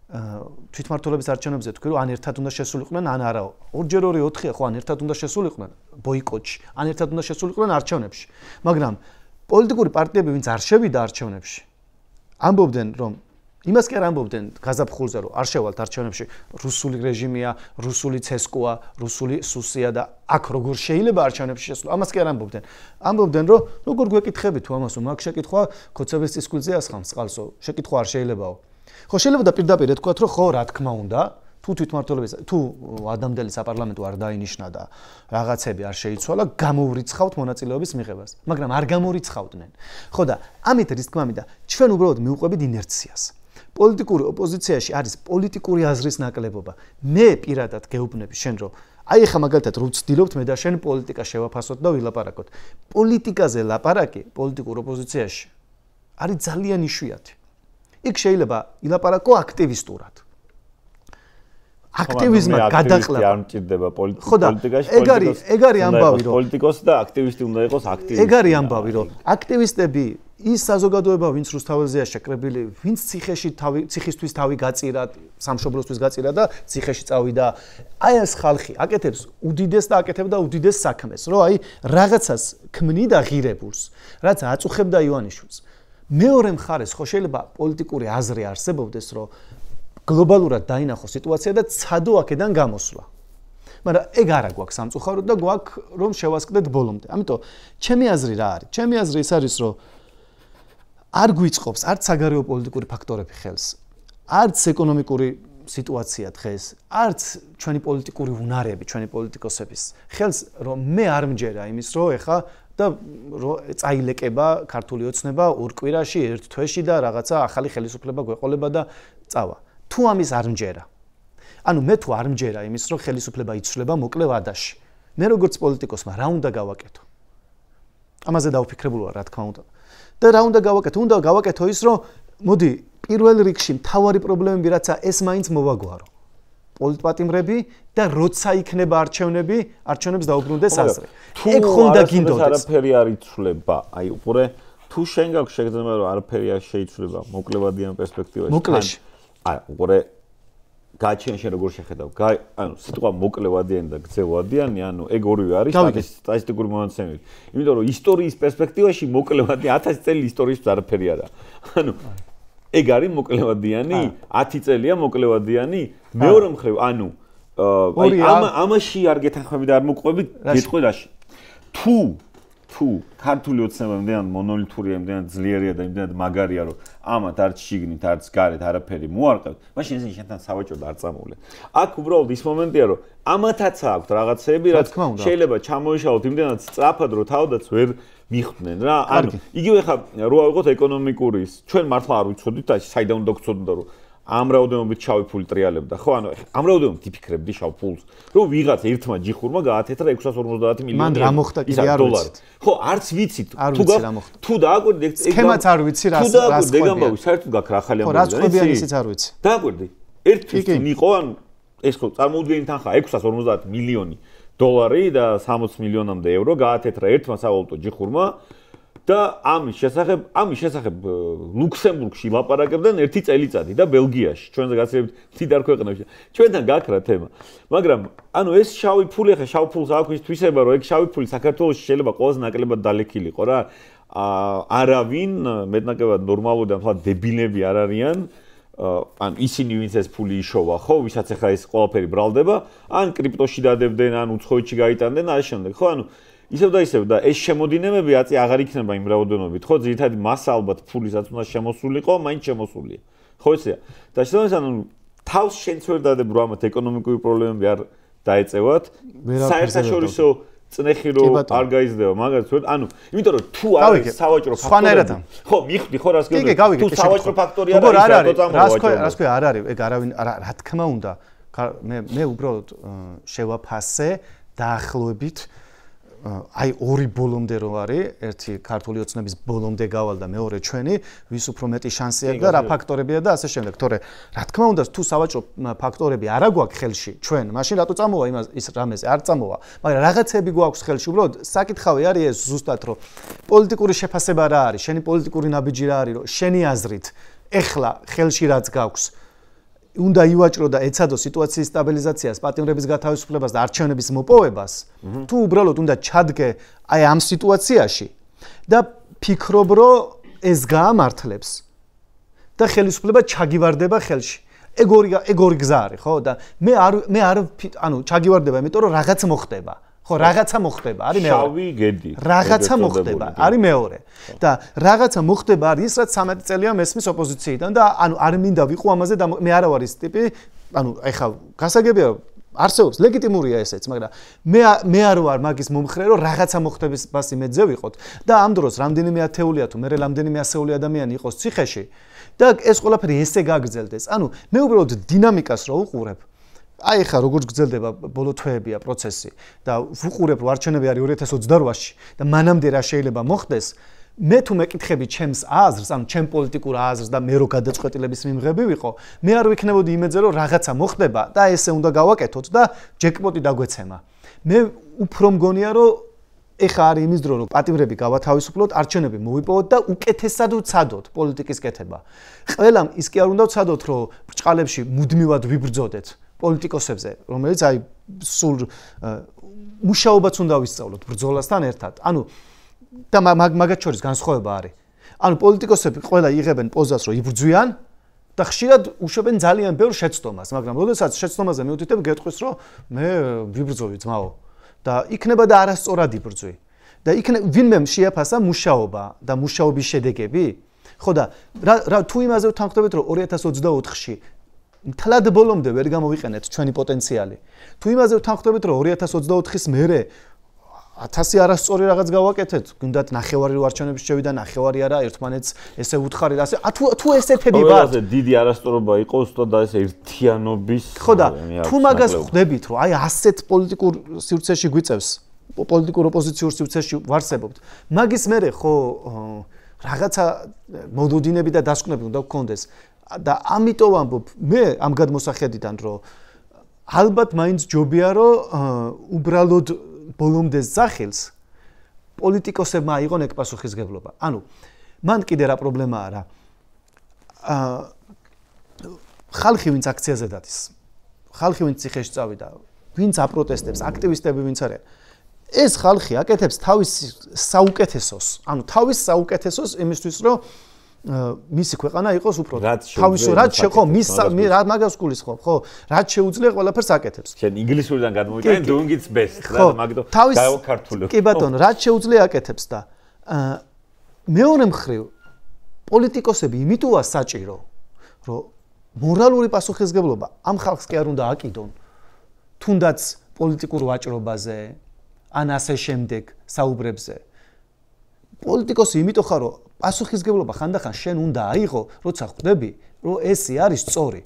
თვითმმართველობის არჩევნებზე თქვი რომ ან ერთად უნდა შესულიყვნენ ან არა ორჯერ 2-4-ია ხო ან ერთად უნდა შესულიყვნენ ბოიკოტში ან ერთად უნდა შესულიყვნენ არჩევნებში მაგრამ პოლიტიკური პარტიები ვინც არ შევიდა არჩევნებში ამბობდნენ რომ იმას კი არ ამბობდნენ გაზაფხულზე რომ არ შევალთ არჩევნებში რუსული რეჟიმია რუსული ცესკოა რუსული სუსია და აქ როგორ შეიძლება არჩევნებში შესვლა ამას კი არ ამბობდნენ რომ როგორ გვეკითხები თუ ამასო მაგ შეკითხვა ქოცების წისქვილზე ასხამს წყალსო შეკითხვა არ შეიძლებაო ხო შეიძლება და პირდაპირ ეთქვათ რომ ხო რა თქმა უნდა თუ თვითმმართველობის თუ ადამიანის საპარლამენტო არ დაინიშნა და რაღაცები არ შეიცვალა გამოვრიცხავთ მონაწილეობის მიღებას მაგრამ არ გამორიცხავდნენ ხო და ამით რის თქმა მინდა ჩვენ უბრალოდ მივყვებით ინერციას პოლიტიკური ოპოზიციაში არის პოლიტიკური აზრის ნაკლებობა მე პირადად გეუბნები შენ რომ აი ახლა მაგალითად რო ვცდილობთ მე და შენ პოლიტიკა შევაფასოთ და ვილაპარაკოთ პოლიტიკაზე ლაპარაკი პოლიტიკურ ოპოზიციაში არის ძალიან იშვიათი იქ შეიძლება ილაპარაკო აქტივისტურად აქტივიზმა გადაყლება არ მჭირდება პოლიტიკაში ეგ არის ამბავი რომ პოლიტიკოსი და აქტივისტი უნდა იყოს აქტივისტი ეგ არის ამბავი რომ აქტივისტები ის საზოგადოება ვინც რუსთაველზეა შეკრებილი ვინც ციხისთვის თავი გაწირა სამშობლოსთვის გაწირა და ციხეში წავიდა აი ეს ხალხი აკეთებს უდიდეს და აკეთებდა უდიდეს საქმეს რომ აი რაღაცას ქმნიდა ღირებულს რაც აწუხებდა ივანიშვილს მეორე მხარეს ხო შეიძლება პოლიტიკური აზრი არსებობდეს რომ გლობალურად დაინახოს სიტუაცია და ცადო აქედან გამოსვლა მაგრამ ეგ არა გვაქვს სამწუხაროდ და გვაქვს რომ შევასკდეთ ბოლომდე ამიტომ ჩემი აზრი რა არის ჩემი აზრი ის არის რომ არ გვიწყობს არც საგარეო პოლიტიკური ფაქტორები ხელს არც ეკონომიკური სიტუაცია დღეს არც ჩვენი პოლიტიკური უნარები ჩვენი პოლიტიკოსების ხელს რომ მე არ მჯერა იმის რომ ეხა და რომ წაილეკება ქართული ოცნება ორ კვირაში ერთ თვეში და რაღაცა ახალი ხელისუფლება გვეყოლება და წავა თუ ამის არ მჯერა ანუ მე თუ არ მჯერა იმის რომ ხელისუფლება იცვლება მოკლე ვადაში მე როგორც პოლიტიკოსმა რა უნდა გავაკეთო ამაზე დავფიქრებული ვარ რა თქმა უნდა და რა უნდა გავაკეთო უნდა გავაკეთო ის რომ მოდი პირველ რიგში მთავარი პრობლემები რაცა ეს მაინც მოვაგვარო პოლიტპატიმრები და როცა იქნება არჩევნებს დაუბრუნდეს აზრი ეგ ხონდა გინდოდეს არაფერი არ იცვლება აი უყურე თუ შენ გაქვს შეგრძნება რომ არაფერი არ შეიცვლება მოკლევადიან პერსპექტივაში მოკლეში აი უყურე გაჩენში როგორ შეხედავ ანუ სიტყვა მოკლევადიანი და გრძელვადიანი ანუ ეგ ორივე არის სტატისტიკური მონაცემები იმიტომ რომ ისტორიის პერსპექტივაში მოკლევადიანი 1000 წელი ისტორიის არაფერი არა ანუ ეგ არის მოკლევადიანი 10 წელია მოკლევადიანი მეორე მხრივ ანუ აი ამაში არ გეთანხმები და არ მოყვები გეტყვი რაში თუ ქართული ოცნება იმდენად მონოლითურია, იმდენად ძლიერია და იმდენად მაგარია, რომ ამათ არც შიგნით, არც გარეთ არაფერი მოარყევთ, მაშინ ეს შენთან სავაჭროდ არ წამოვლე. აქ უბრალოდ ის მომენტია, რომ ამათაც აქვთ რაღაცები, რაც შეიძლება ჩამოიშალოთ იმდენად სწრაფად, რომ თავდაც ვერ მიხვდნენ რა. ანუ იგივე ხა რო ავიღოთ ეკონომიკურის, ჩვენ მართლა არ ვიცოდით და საიდან უნდა გწოდოდა, რომ ამ რაოდენობით შავი ფული ტრიალებდა, ხო? ანუ ამ რაოდენობით იფიქრებდი შავ ფულს, რომ ვიღაც ერთმა ჯიხურმა გაათეთრა 650 მილიონი. მან რა მოხდა კიდე არ ვიცი. ხო, არც ვიცით. თუ დააკვირდი ეგ სქემაც არ ვიცი რას დეგამბავი, საერთოდ გაქ რა ხალი ამბობ. ხო, რაც ყვებიანი ისიც არ ვიცი. დააკვირდი. ერთთვის იყო, ანუ ეს ხო წარმოუდგენელი თანხა 650 მილიონი დოლარი და 60 მილიონამდე ევრო გაათეთრა ერთმა სავალუტო ჯიხურმა. და ამის შესახებ ლუქსემბურგში ლაპარაკებდნენ ერთი წელიწადი და ბელგიაში ჩვენზე გაცილებით მდიდარ ქვეყნებში ჩვენთან გაქრა თემა მაგრამ ანუ ეს შავი ფული ხა შავ ფულს აქვს თვისება რომ ეგ შავი ფული საქართველოში შეიძლება ყველაზე ნაკლებად დალექილიყო რა არავინ მეტნაკლებად ნორმალური და მთლად დებილები არ არიან ან ისინი ვინც ეს ფული იშოვა ხო ვისაც ახლა ეს ყველაფერი ბრალდება ან კრიპტოში დადებდნენ ან უცხოეთში გაიტანდნენ და ამ შემდეგ ხო ანუ ისევ და ეს შემოდინებები აწი აღარ იქნება იმ რაოდენობით, ხო? ძირითადად მასა ალბათ ფულისაც უნდა შემოსულიყო, მაინც შემოსულია. ხო იცია? და შესაბამისად, ანუ თავს შენც ვერ დადებ რომ ამათ ეკონომიკური პრობლემები არ დაეწევათ საერთაშორისო წნეხი რომ არ გაიზრდება მაგას ვერ ანუ იმიტომ რომ თუ არის სავაჭრო ფაქტორი ხო მიხდი ხო რას გეუბნები თუ სავაჭრო ფაქტორი არ არის რატო წამოვაჭრო რას ქვია არ არის ეგ არავინ რა თქმა უნდა მე უბრალოდ შევაფასე დაახლოებით აი ორი ბოლომდე რო არის ერთი ქართული ოცნების ბოლომდე გავალ და მეორე ჩვენი ვის უფრო მეტი შანსი აქვს და რა ფაქტორებია და ასე შემდეგ თორე რა თქმა უნდა თუ სავაჭრო ფაქტორები არ აგვაქვს ხელში ჩვენ მაშინ რატო წამოვა ის რამეზე არ წამოვა მაგრამ რაღაცები გვაქვს ხელში უბრალოდ საკითხავი არის ეს ზუსტად რომ პოლიტიკური შეფასება რა არის შენი პოლიტიკური ნაბიჯი რა არის რომ შენი აზრით ეხლა ხელში რაც გაქვს უნდა ივაჭრო და ეცადო სიტუაციის სტაბილიზაციას, პატიმრების გათავისუფლებას და არჩევნების მოპოვებას, თუ უბრალოდ უნდა ჩადგე აი ამ სიტუაციაში და ფიქრობ, რომ ეს გაამართლებს და ხელისუფლება ჩაგივარდება ხელში. ეგ ორი გზა არის, ხო? და მე არ ანუ ჩაგივარდება, იმიტომ რომ რაღაც მოხდება. ხო, რაღაცა მოხდება, არის მეორე. შავი გედი. რაღაცა მოხდება, არის მეორე. და რაღაცა მოხდება არის ის, რაც 13 წელია მესმის ოპოზიციიდან და ანუ არ მინდა ვიყო ამაზე და მე არა ვარ ის ტიპი, ანუ ეხა გასაგებია არსებობს, ლეგიტიმურია ესეც, მაგრამ მე არ ვარ მაგის მომხრე, რომ რაღაცა მოხდების ბას იმედზე ვიყოთ და ამ დროს რამდენიმე ათეული თუ მე რამდენიმე ასეული ადამიანი იყოს ციხეში და ეს ყველაფერი ესე გაგრძელდეს. ანუ მე უბრალოდ დინამიკას რო უყურებ აი ხა როგორც გრძელდება ბოლო თვეებია პროცესი და ვუყურებ რომ არჩევნები არის 2028-ში და მანამდე რა შეიძლება მოხდეს მე თუ მეკითხები ჩემს აზრს ანუ ჩემ პოლიტიკურ აზრს და მე რო გადაწყვეტილების მიმღები ვიყო მე არ ვიქნებოდი იმედზე რომ რაღაცა მოხდება და ესე უნდა გავაკეთოთ და ჯეკპოტი დაგვეცემა მე უფრო მგონია რომ ეხა არის იმის დრო რომ პატიმრები გავათავისუფლოთ არჩევნები მოვიპოვოთ და უკეთესად ვცადოთ პოლიტიკის კეთება ყველამ ის კი არ უნდა ვცადოთ რომ ბრჭყალებში მუდმივად ვიბრძოდეთ პოლიტიკოსებზე, რომელიც აი სულ მუშაობაც უნდა ვისწავლოთ ბრძოლასთან ერთად. ანუ და მაგათ შორის განსხვავება არის. ანუ პოლიტიკოსები ყველა იღებენ პოზას, რომ იბრძვიან და ხშირად უშვებენ ძალიან ბევრ შეცდომას, მაგრამ როდესაც შეცდომაზე მიუთითებ, გეტყვის, რომ მე ვიბრძვი ძმაო და იქნება და არასწორად იბრძვი. და ვინმე შეაფასა მუშაობა და მუშაობის შედეგები? ხო და რა თუ იმაზე ვთანხმდებით, რომ 2024-ში მთლად ბოლომდე ვერ გამოვიყენეთ ჩვენი პოტენციალი. თუ იმაზე ვთანხმდებით, რომ 2024-ის მერე 1000 არასწორი რაღაც გავაკეთეთ, გინდათ ნახევარი რო არჩევნების შევიდა, ნახევარი არა, ერთმანეთს ესე უთხარით, ასე თუ ესეთები ვარ. ყველაზე დიდი არასწორობა იყოს და ეს ერთიანობის ხო და თუ მაგას ხვდებით, რომ აი ასეთ პოლიტიკურ სივრცეში გვიწევს, პოლიტიკურ ოპოზიციურ სივრცეში ვარსებობთ, მაგის მერე ხო რაღაცა მოდუდინები და დასკვნები უნდა გქონდეს. და ამიტომ ამბობ მე ამ გადმოსახედიდან რომ ალბათ მაინც ჯობია რომ უბრალოდ ბოლომდე ზახილს პოლიტიკოსებმა აიღონ ეგ პასუხისგებლობა. ანუ მან კიდე რა პრობლემაა რა. ხალხი ვინც აქციაზე დადის. ხალხი ვინც ციხეში წავიდა, ვინც აპროტესტებს, აქტივისტები ვინც არიან. ეს ხალხი აკეთებს თავის საუკეთესოს, ანუ თავის საუკეთესოს იმისთვის რომ მისი ქვეყანა იყოს უფრო თავის რაც ხო რა მაგას გულისხმობ ხო რაც შეუძლია ყველაფერს აკეთებს შენ ინგლისურიდან გადმოვიტანე doing its best რა მაგდო გავაქართულებ კი ბატონო რაც შეუძლია აკეთებს და მეორე მხრივ პოლიტიკოსები იმიტოა საჭირო რომ მორალური პასუხისგებლობა ამ ხალხს კი არ უნდა აკიდონ თუნდაც პოლიტიკურ ვაჭრობაზე ან ასე შემდეგ საუბრებზე პოლიტიკოსი იმიტომ ხარ რომ პასუხისგებლობა ხანდახან შენ უნდა აიღო, როცა ხვდები, რომ ესე არის სწორი.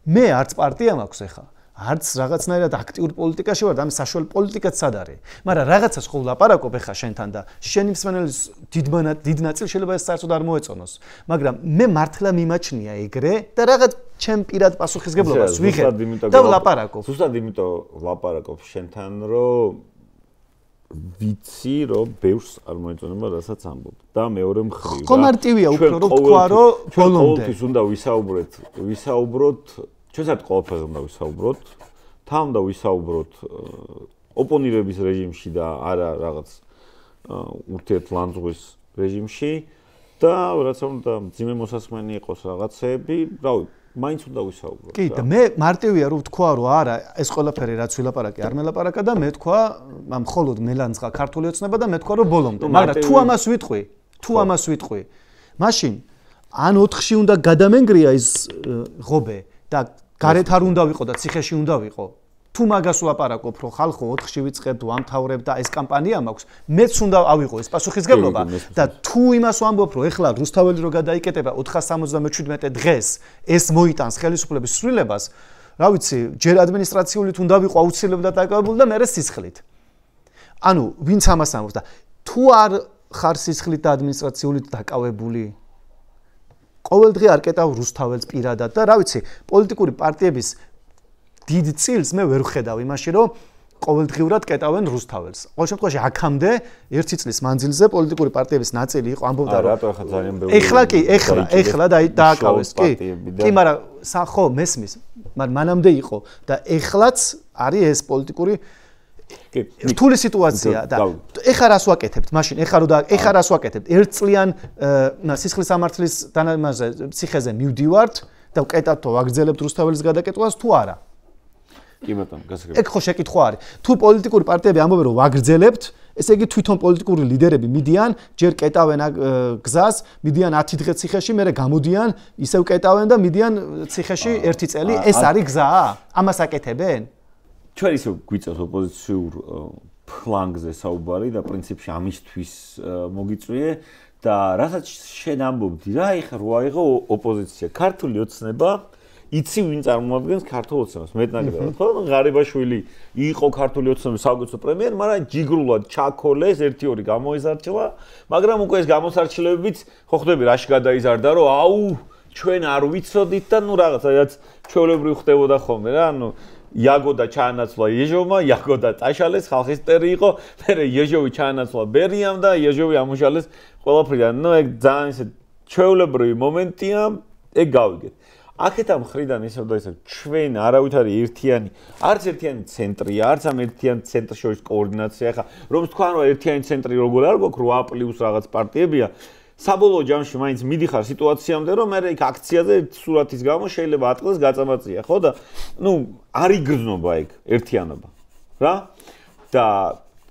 მე არც პარტია მაქვს ახლა, არც რაღაცნაირად აქტიურ პოლიტიკაში ვარ და ამის საშუალო პოლიტიკაც სად არის. მაგრამ რაღაცას ხო ვლაპარაკობ ახლა შენთან და შენი მსმენელის დიდ ნაწილი შეიძლება ეს საერთოდ არ მოეწონოს. მაგრამ მე მართლა მიმაჩნია ეგრე და რაღაც ჩემ პირად პასუხისგებლობას ვიღებ და ვლაპარაკობ. ზუსტად იმიტომ ვლაპარაკობ შენთან, რომ ვიცი რომ ბევრს არ მოეწონება რასაც ამბობ და მეორე მხრივ რა კომარტივია უფრო რომ თქვა რომ ბოლომდე ყოველთვის უნდა ვისაუბროთ ჩვენსაც ყოველთვის უნდა ვისაუბროთ თან უნდა ვისაუბროთ ოპონირების რეჟიმში და არა რაღაც ურთიერთლანძღვის რეჟიმში და რაც უნდა ძიმე მოსასმენი იყოს რაღაცები რავი მაინც უნდა ვისაუბროთ. კი და მე მარტივია რომ ვთქვა რომ არა ეს ყველაფერი რაც ვილაპარაკე არ მელაპარაკა და მე თქვა მხოლოდ მელანძღა ქართული ოცნება და მე თქვა რომ ბოლომდე. მაგრამ თუ ამას ვიტყვი, მაშინ ან 4-ში უნდა გადამენგრია ის ღობე და გარეთ არ უნდა ვიყო და ციხეში უნდა ვიყო. თუ მაგას ვლაპარაკობ, რომ ხალხო 4-ში ვიწყებთ, ვამთავრებ და ეს კამპანია მაქვს, მეც უნდა ავიღო ეს პასუხისგებლობა და თუ იმას ვამბობ, რომ ეხლა რუსთაველი რო გადაიკეტება 477 დღეს, ეს მოიტანს ხელისუფლების სრულებას, რა ვიცი, ჯერ ადმინისტრაციულით უნდა ვიყო აუცილებლად დაკავებული და მერე სისხლით. ანუ ვინც ამას ამბობს და თუ არ ხარ სისხლით და ადმინისტრაციულით დაკავებული, ყოველდღე არ კეტავ რუსთაველს პირადად და რა ვიცი, პოლიტიკური პარტიების დიდ წილს მე ვერ ვხედავ იმაში, რომ ყოველდღიურად კეტავენ რუსთაველს. ყოველ შემთხვევაში აქამდე ერთი წლის მანძილზე პოლიტიკური პარტიების ნაწილი იყო ამბობდა, რომ რატო ახლა ძალიან ბევრი. ეხლა დააკავეს, კი. კი, მაგრამ ხო, მესმის, მაგრამ მანამდე იყო და ეხლაც არის ეს პოლიტიკური რთული სიტუაცია და ეხლა რას ვაკეთებთ? მაშინ ეხლა რას ვაკეთებთ? ერთწლიან სისხლის სამართლის ციხეზე მივდივართ და ვკეტავთ, ვაგრძელებთ რუსთაველის გადაკეტვას თუ არა? კი ბატონო, გასაგებია. ეგ ხო შეკითხვა არის. თუ პოლიტიკური პარტიები ამბობენ, რომ ვაგრძელებთ, ესე იგი თვითონ პოლიტიკური ლიდერები მიდიან, ჯერ კეტავენ გზას, მიდიან 10 დღე ციხეში, მერე გამოდიან, ისევ კეტავენ და მიდიან ციხეში 1 წელი. ეს არის გზა? ამას აკეთებენ? ჩვენ ისევ გვიწევს ოპოზიციურ ფლანგზე საუბარი და პრინციპში ამისთვის მოგიწვიე და რასაც შენ ამბობდი რა, ეხლა რო აიღო ოპოზიცია, ქართული ოცნება იცი ვინ წარმოადგენს ქართულ ოცნებას მეტნაკლებად ხო ღარიბაშვილი იყო ქართული ოცნების საუკეთესო პრემიერი მაგრამ ჯიგრულად ჩაქოლეს 1-2 გამოიზარჩევა მაგრამ უკვე ეს გამოსარჩელებიც ხო ხდები რაში გადაიზარდა რომ აუ ჩვენ არ ვიცოდით და ნუ რაღაცაც ჩვეულებრივ ხდებოდა ხოლმე რა ანუ იაგოდა ჩაანაცვლა იეჟოვმა იაგოდა ტაშალეს ხალხის ტერი იყო მერე იეჟოვი ჩაანაცვლა ბერიამ და იეჟოვი ამუშალეს ყველაფრიდან ნუ ეგ ძალიან ისე ჩვეულებრივი მომენტია ეგ გავიგეთ აქეთ ამ ხრიდან ისევ და ისევ ჩვენ არავითარი ერთიანი არც ერთიანი ცენტრია არც ამ ერთიან ცენტრს შორის კოორდინაცია ხა რომ თქვა რომ ერთიანი ცენტრი როგორ არ გვაქვს 8+ რაღაც პარტიებია საბოლოო ჯამში მაინც მიდიხარ სიტუაციამდე რომ მე იქ აქციაზე სურათის გამო შეიძლება ატყდეს გაწამაწია ხო და ნუ არ იგრძნობა ეგ ერთიანობა რა და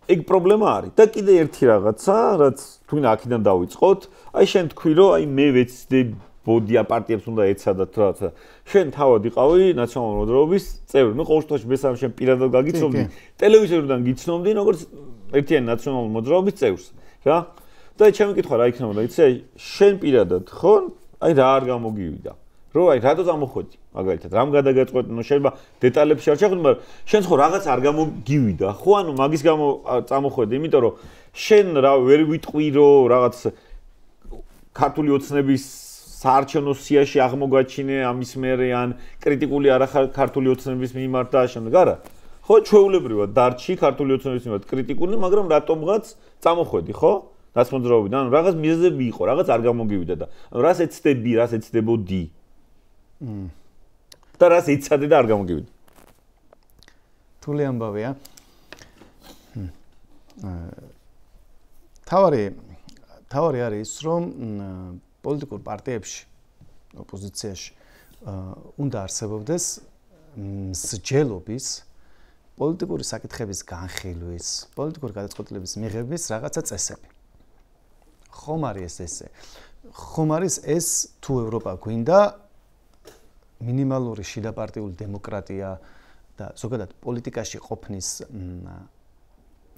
ეგ პრობლემა არის და კიდე ერთი რაღაცა რაც თუნდაც აქედან დავიწყოთ აი შენ თქვი რომ აი მე ვეცდები ბოდია პარტიებს უნდა ეცადათ რაღაცა. შენ თავად იყავი ნაციონალური მოძრაობის წევრი. ნუ ყოველ შემთხვევაში მე სამ შენ პირადად გაგიცნობდი. ტელევიზორიდან გიცნობდი როგორც ერთიანი ნაციონალური მოძრაობის წევრს, რა. და ჩემი კითხვა რა იქნებოდა, იცი? შენ პირადად ხო? აი რა არ გამოგივიდა. რო აი რატო წამოხვედი? მაგალითად, რამ გადაგაწყვეტი? ნუ შეიძლება დეტალებში არ ჩახვიდე, მაგრამ შენ ხო რაღაც არ გამოგივიდა. ხო, ანუ მაგის გამო წამოხვედი, იმიტომ რომ შენ რა ვერ ვიტყვი რომ რაღაც ქართული ოცნების საარჩევნო სიაში აღმოგვაჩინე ამის მერე ან კრიტიკული არა ქართული ოცნების მიმართ და შემდეგ არა ხო ჩვეულებრივად დარჩი ქართული ოცნების მიმართ კრიტიკული მაგრამ რატომღაც წამოხვედი ხო ნაცმოძრაობიდან ანუ რაღაც მიზეზები იყო რაღაც არ გამოგივიდა და ანუ რას ეცდები რას ეცდებოდი და რას ეცადე და არ გამოგივიდა თული ამბავია თავარი არის ის რომ პოლიტიკურ პარტიებში ოპოზიციაში უნდა არსებობდეს მსჯელობის პოლიტიკური საკითხების განხილვის, პოლიტიკური გადაწყვეტილების მიღების რაღაცა წესები. ხომ არის ესე? ხომ არის ეს თუ ევროპა გვინდა მინიმალური შიდაპარტიული დემოკრატია და ზოგადად პოლიტიკაში ყოფნის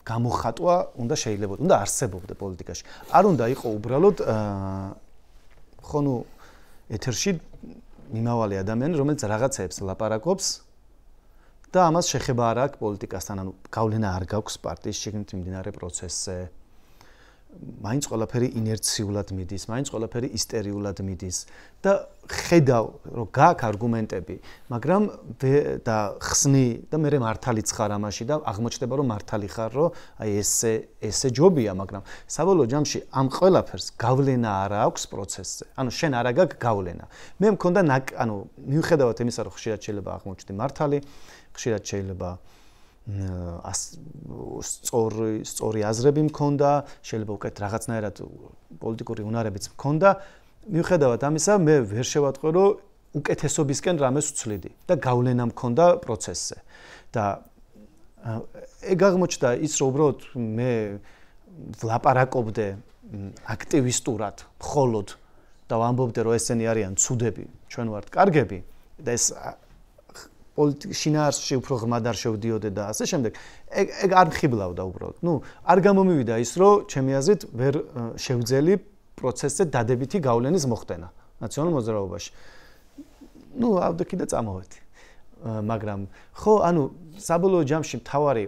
გამოხატვა უნდა შეიძლება უნდა არსებობდეს პოლიტიკაში. არ უნდა იყოს უბრალოდ ხო ნუ ეთერში მიმავალი ადამიანი რომელიც რაღაცებს ლაპარაკობს და ამას შეხება არ აქვს პოლიტიკასთან ანუ გავლენა არ გაქვს პარტიის შიგნით მიმდინარე პროცესზე მაინც ყველაფერი ინერციულად მიდის მაინც ყველაფერი ისტერიულად მიდის და ხედავ რომ გაქვს არგუმენტები მაგრამ და ხსნი და მე მართალიც ხარ ამაში და აღმოჩნდება რომ მართალი ხარ რომ აი ესე ჯობია მაგრამ საბოლოო ჯამში ამ ყველაფერს გავლენა არ აქვს პროცესზე ანუ შენ არ აქვს გავლენა მე მქონდა ანუ მიუხედავად იმისა რომ ხშირად შეიძლება აღმოჩნდე მართალი ხშირად შეიძლება სწორი აზრები მქონდა, შეიძლება უკეთ რაღაცნაირად პოლიტიკური უნარებიც მქონდა. მიუხედავად ამისა, მე ვერ შევატყვე, რომ უკეთესობისკენ რამეს ვცვლიდი და გავლენა მქონდა პროცესზე. და ეგ აღმოჩნდა ის, რომ უბრალოდ მე ვლაპარაკობდე აქტივისტურად, მხოლოდ და ვამბობდე, რომ ესენი არიან ცუდები, ჩვენ ვართ კარგები და ეს შინაარსში უფრო ღრმად არ შევდიოდე და ასე შემდეგ. ეგ არ მხიბლავდა უბრალოდ. არ გამომივიდა ის, რომ ჩემი აზრით ვერ შევძელი პროცესზე დადებითი გავლენის მოხდენა ნაციონალურ მოძრაობაში. ავდექი და წამოვედი. მაგრამ ხო, საბოლოო ჯამში მთავარი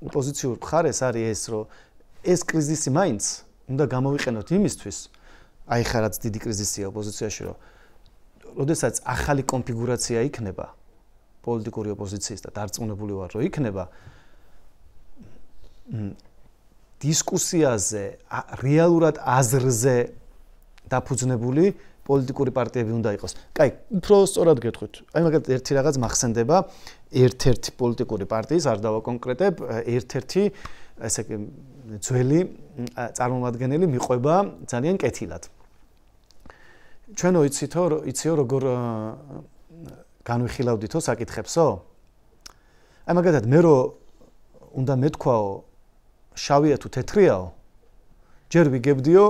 ოპოზიციურ მხარეს არის ეს, რომ ეს კრიზისი მაინც უნდა გამოვიყენოთ იმისთვის, აი ხა რაც დიდი კრიზისია ოპოზიციაში, რომ როდესაც ახალი კონფიგურაცია იქნება პოლიტიკური ოპოზიციის და დარწმუნებული ვარ, რომ იქნება დისკუსიაზე, რეალურად აზრზე დაფუძნებული პოლიტიკური პარტიები უნდა იყოს. კაი, უფრო სწორად გეტყვით. აი მაგალითად ერთი რაღაც მახსენდება ერთ-ერთი პოლიტიკური პარტიის, არ დავაკონკრეტებ, ერთ-ერთი ესე ძველი წარმომადგენელი მიყვება ძალიან კეთილად. ჩვენო იციო როგორ განვიხილავდითო საკითხებსო? აი მაგალითად მე რო უნდა მეთქვაო შავია თუ თეთრიაო, ჯერ ვიგებდიო